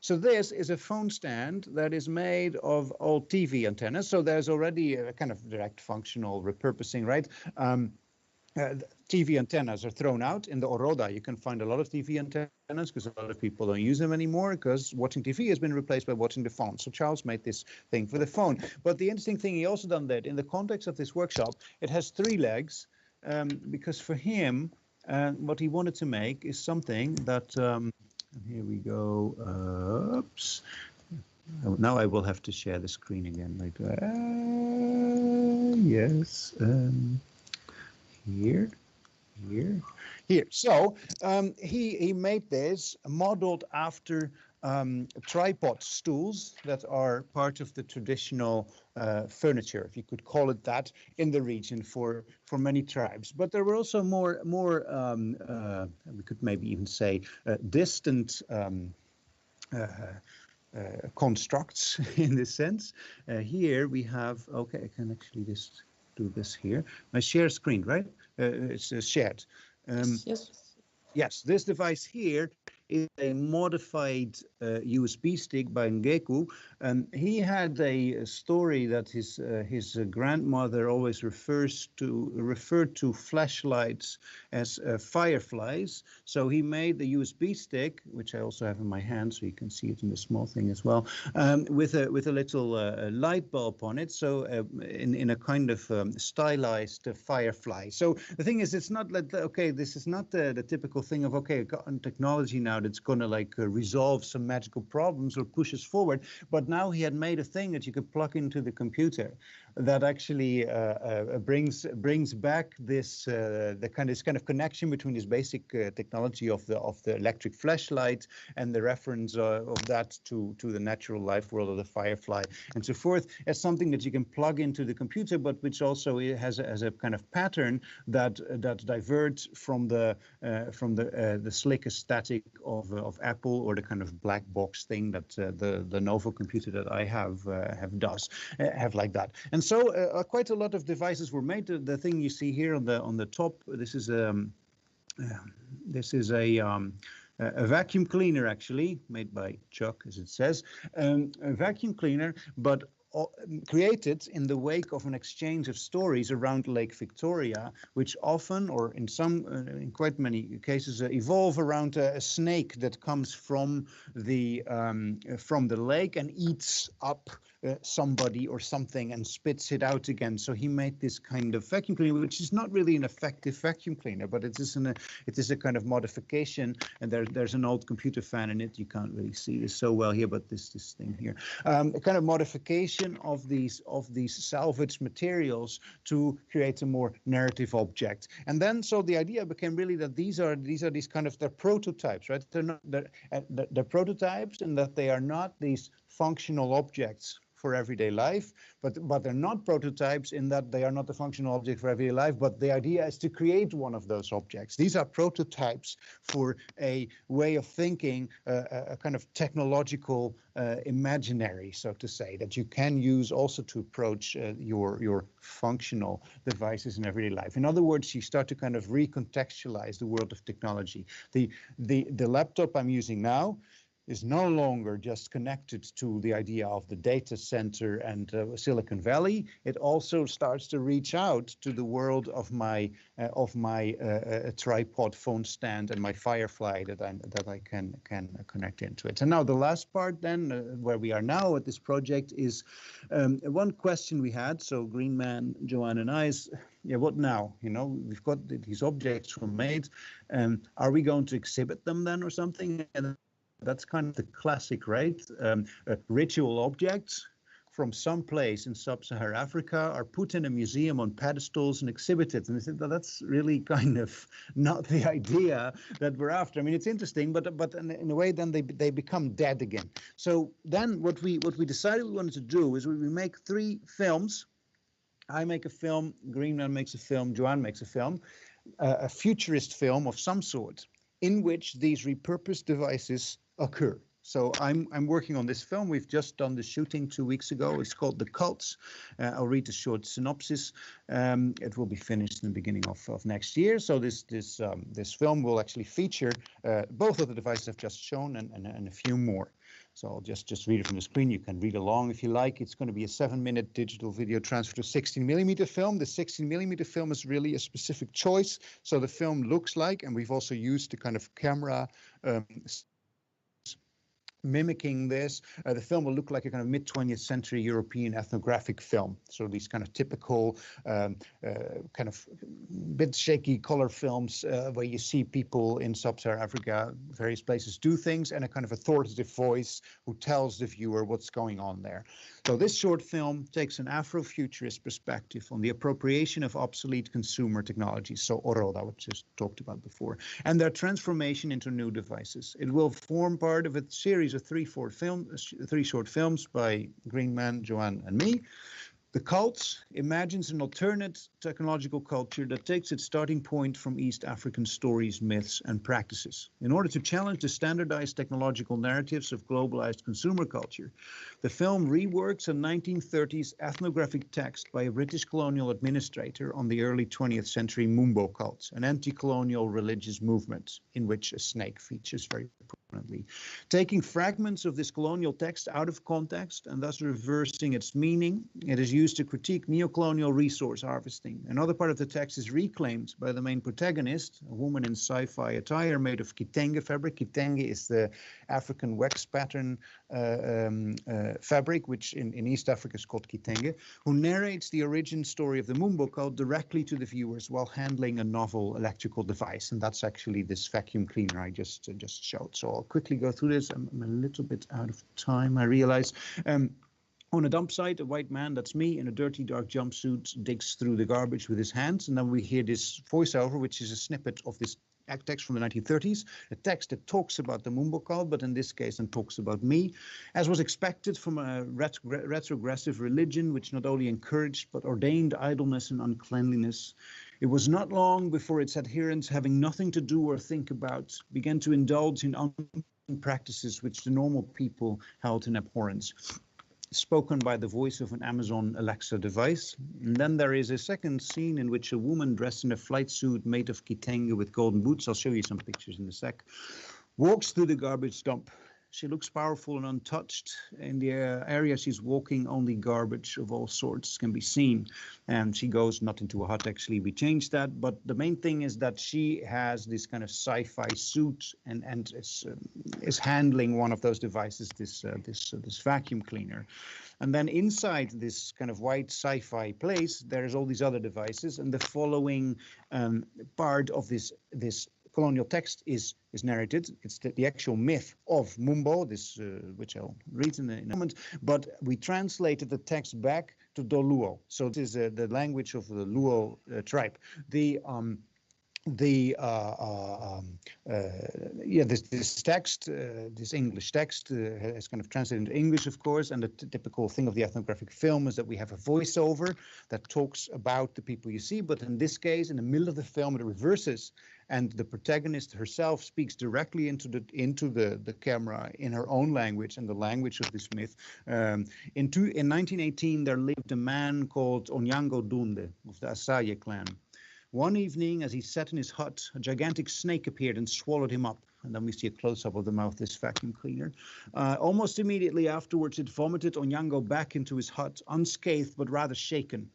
So this is a phone stand that is made of old TV antennas. So there's already a kind of direct functional repurposing, right? TV antennas are thrown out in the Oroda. You can find a lot of TV antennas because a lot of people don't use them anymore because watching TV has been replaced by watching the phone. So Charles made this thing for the phone. But the interesting thing, he also done that in the context of this workshop, it has 3 legs because for him, what he wanted to make is something that, here we go, oops. Now I will have to share the screen again. Like, yes. Here. So he made this modeled after tripod stools that are part of the traditional furniture, if you could call it that, in the region for many tribes. But there were also more we could maybe even say distant constructs in this sense. Here we have, okay, I can actually just do this here. My share screen, right? It's shared. Yes. Yes, this device here is a modified USB stick by Ngeku. He had a story that his grandmother always referred to flashlights as fireflies. So he made the USB stick, which I also have in my hand, so you can see it in the small thing as well, with a little light bulb on it. So in a kind of stylized firefly. So the thing is, it's not like, okay, this is not the typical thing of, okay, I've got technology now that's going to like resolve some magical problems or push us forward. But now he had made a thing that you could plug into the computer that actually brings back this kind of connection between this basic technology of the electric flashlight and the reference of that to the natural life world of the firefly and so forth, as something that you can plug into the computer, but which also has a kind of pattern that diverts from the slick aesthetic of Apple, or the kind of black box thing that the Novo computer that I have like that. And so quite a lot of devices were made. The thing you see here on the top, this is a vacuum cleaner, actually made by Chuck, as it says, a vacuum cleaner, but created in the wake of an exchange of stories around Lake Victoria, which often, or in quite many cases, evolve around a snake that comes from the lake and eats up somebody or something and spits it out again. So he made this kind of vacuum cleaner, which is not really an effective vacuum cleaner, but it is a kind of modification. And there's an old computer fan in it. You can't really see this so well here, but this thing here, a kind of modification of these salvaged materials to create a more narrative object. And then so the idea became really that these are these kind of, they're prototypes, right? They're prototypes, and that they are not these functional objects for everyday life, but they're not prototypes in that they are not the functional object for everyday life, but the idea is to create one of those objects. These are prototypes for a way of thinking, a kind of technological imaginary, so to say, that you can use also to approach your functional devices in everyday life. In other words, you start to kind of recontextualize the world of technology. The laptop I'm using now is no longer just connected to the idea of the data center and Silicon Valley. It also starts to reach out to the world of my tripod phone stand and my Firefly that I can connect into it. And now the last part then, where we are now at this project, is one question we had. So Green Man, Joanne, and I is, yeah, what now? You know, we've got these objects were made. Are we going to exhibit them then or something? And that's kind of the classic, right? Ritual objects from some place in sub-Saharan Africa are put in a museum on pedestals and exhibited. And I said, well, that's really kind of not the idea that we're after. I mean, it's interesting, but in a way, then they become dead again. So then what we decided we wanted to do is we make 3 films. I make a film, Greenman makes a film, Joanne makes a film, a futurist film of some sort, in which these repurposed devices occur. So I'm working on this film. We've just done the shooting 2 weeks ago. It's called The Cults. I'll read a short synopsis. It will be finished in the beginning of next year. So this film will actually feature both of the devices I've just shown and a few more. So I'll just read it from the screen. You can read along if you like. It's going to be a 7-minute digital video transfer to 16mm film. The 16mm film is really a specific choice. So the film looks like, and we've also used the kind of camera mimicking this. The film will look like a kind of mid-20th century European ethnographic film. So these kind of typical kind of bit shaky color films where you see people in sub-Saharan Africa, various places do things, and a kind of authoritative voice who tells the viewer what's going on there. So this short film takes an Afrofuturist perspective on the appropriation of obsolete consumer technologies, so Oroda, which just talked about before, and their transformation into new devices. It will form part of a series of 3 short films by Green Man, Joanne, and me. The Cults imagines an alternate technological culture that takes its starting point from East African stories, myths, and practices. In order to challenge the standardized technological narratives of globalized consumer culture, the film reworks a 1930s ethnographic text by a British colonial administrator on the early 20th century Mumbo cult, an anti-colonial religious movement in which a snake features very prominently. Taking fragments of this colonial text out of context and thus reversing its meaning, it is used to critique neo-colonial resource harvesting. Another part of the text is reclaimed by the main protagonist, a woman in sci-fi attire made of kitenge fabric. Kitenge is the African wax pattern fabric, which in East Africa is called kitenge, who narrates the origin story of the Mumbo cult directly to the viewers while handling a novel electrical device. And that's actually this vacuum cleaner I just showed. So I'll quickly go through this. I'm a little bit out of time, I realize. On a dump site, a white man, that's me, in a dirty dark jumpsuit digs through the garbage with his hands. And then we hear this voiceover, which is a snippet of this text from the 1930s, a text that talks about the Mumbo cult, but in this case, and talks about me, as was expected from a retrogressive religion, which not only encouraged, but ordained idleness and uncleanliness. It was not long before its adherents, having nothing to do or think about, began to indulge in practices which the normal people held in abhorrence, spoken by the voice of an Amazon Alexa device. And then there is a second scene in which a woman dressed in a flight suit made of kitenge with golden boots, I'll show you some pictures in a sec, walks through the garbage dump She looks powerful and untouched. In the area she's walking, only garbage of all sorts can be seen. And she goes not into a hut, actually, we changed that. But the main thing is that she has this kind of sci-fi suit and is handling one of those devices, this vacuum cleaner. And then inside this kind of white sci-fi place, there's all these other devices. And the following part of this colonial text is narrated. It's the actual myth of Mumbo, which I'll read in a moment. But we translated the text back to Doluo. So this is the language of the Luo tribe. This text, this English text, is kind of translated into English, of course. And the typical thing of the ethnographic film is that we have a voiceover that talks about the people you see. But in this case, in the middle of the film, it reverses, and the protagonist herself speaks directly into the camera in her own language and the language of this myth. In 1918, there lived a man called Onyango Dunde of the Asaye clan. One evening, as he sat in his hut, a gigantic snake appeared and swallowed him up. And then we see a close-up of the mouth of this vacuum cleaner. Almost immediately afterwards, it vomited Onyango back into his hut, unscathed but rather shaken.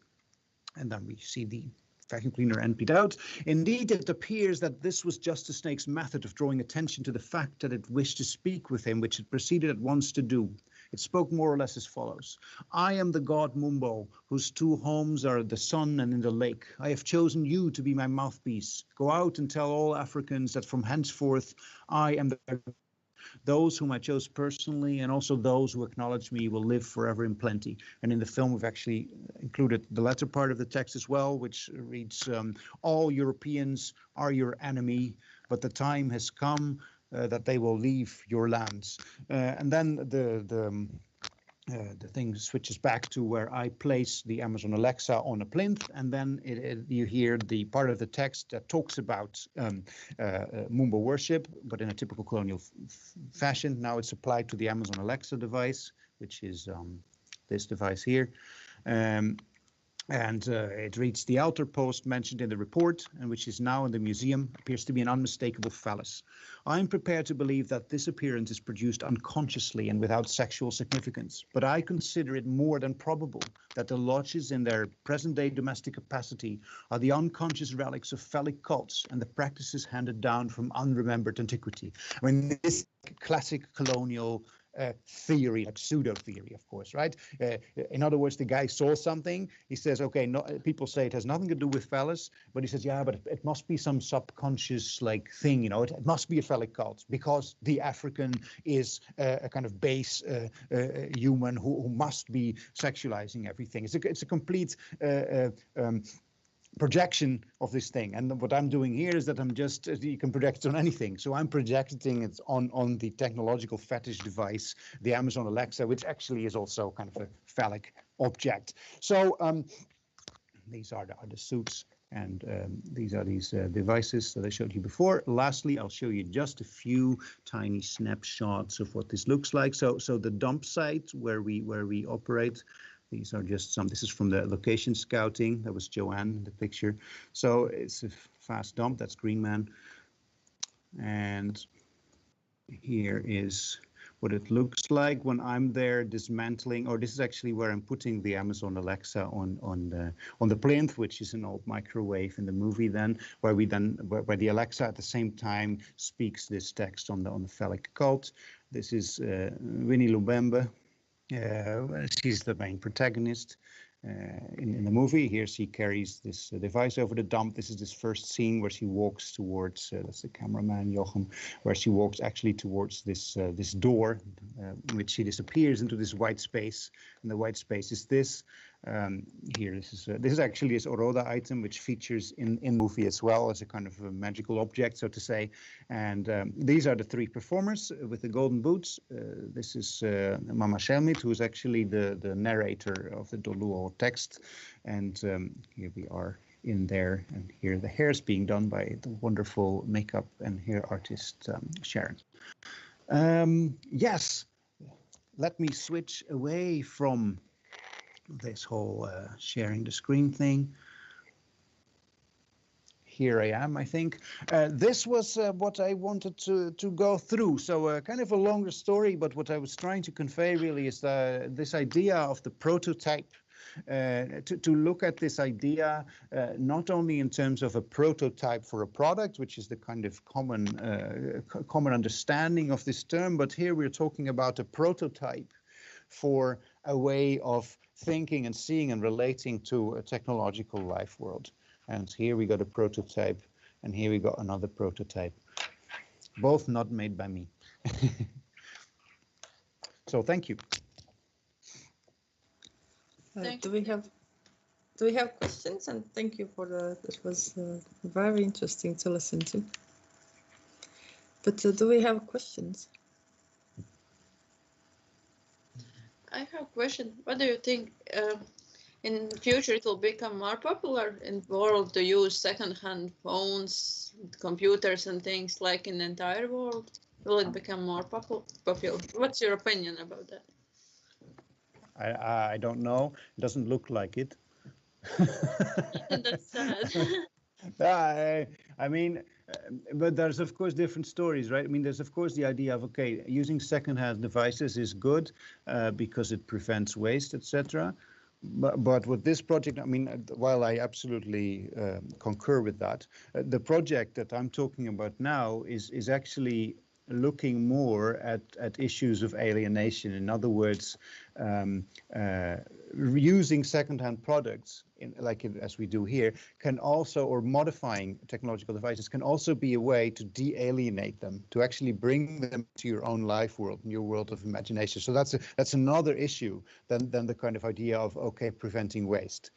And then we see the vacuum cleaner emptied out. Indeed, it appears that this was just the snake's method of drawing attention to the fact that it wished to speak with him, which it proceeded at once to do. It spoke more or less as follows. I am the god Mumbo, whose two homes are the sun and in the lake. I have chosen you to be my mouthpiece. Go out and tell all Africans that from henceforth I am those whom I chose personally, and also those who acknowledge me will live forever in plenty. And in the film, we've actually included the latter part of the text as well, which reads, all Europeans are your enemy, but the time has come that they will leave your lands. And then the thing switches back to where I place the Amazon Alexa on a plinth, and then you hear the part of the text that talks about Mumbo worship, but in a typical colonial fashion. Now it's applied to the Amazon Alexa device, which is this device here. And it reads, the altar post mentioned in the report, and which is now in the museum, appears to be an unmistakable phallus. I am prepared to believe that this appearance is produced unconsciously and without sexual significance, but I consider it more than probable that the lodges in their present-day domestic capacity are the unconscious relics of phallic cults and the practices handed down from unremembered antiquity. I mean, this classic colonial theory, like pseudo theory, of course, right? In other words, the guy saw something. He says, okay, no, people say it has nothing to do with phallus, but he says, yeah, but it must be some subconscious like thing, you know, it must be a phallic cult because the African is a kind of base human who must be sexualizing everything. It's a complete projection of this thing, and what I'm doing here is that I'm just, you can project it on anything, so I'm projecting it on the technological fetish device, the Amazon Alexa, which actually is also kind of a phallic object. So these are the suits, and these are these devices that I showed you before. Lastly, I'll show you just a few tiny snapshots of what this looks like. So the dump site where we operate. These are just some, this is from the location scouting. That was Joanne in the picture. So it's a fast dump, that's Green Man. And here is what it looks like when I'm there dismantling, or this is actually where I'm putting the Amazon Alexa on the plinth, which is an old microwave in the movie then, where the Alexa at the same time speaks this text on the phallic cult. This is Winnie Lubembe. She's the main protagonist in the movie. Here she carries this device over the dump. This is this first scene where she walks towards, that's the cameraman Jochem, where she walks actually towards this door, in which she disappears into this white space. And the white space is this. Here, this is actually this Oroda item, which features in the movie as well as a kind of a magical object, so to say. And these are the three performers with the golden boots. This is Mama Shelmit, who is actually the narrator of the Doluo text. And here we are in there, and here the hair is being done by the wonderful makeup and hair artist Sharon. Yes, let me switch away from this whole sharing the screen thing. here I am, I think. This was what I wanted to go through. So kind of a longer story, but what I was trying to convey really is this idea of the prototype. To look at this idea not only in terms of a prototype for a product, which is the kind of common understanding of this term, but here we're talking about a prototype for a way of thinking and seeing and relating to a technological life world. And here we got a prototype, and here we got another prototype, both not made by me. So thank you. Do we have questions? And thank you for it was very interesting to listen to. But do we have questions? I have a question. What do you think in the future it will become more popular in the world to use second-hand phones, computers and things like in the entire world? Will it become more popular? What's your opinion about that? I don't know. It doesn't look like it. That's I sad. mean, but there's of course different stories, right? I mean, there's of course the idea of, okay, using second-hand devices is good because it prevents waste, etc. But with this project, I mean, while I absolutely concur with that, the project that I'm talking about now is actually looking more at issues of alienation. In other words, using second-hand products, as we do here, can also, or modifying technological devices, can also be a way to de-alienate them, to actually bring them to your own life world, your world of imagination. So that's another issue than the kind of idea of, okay, preventing waste.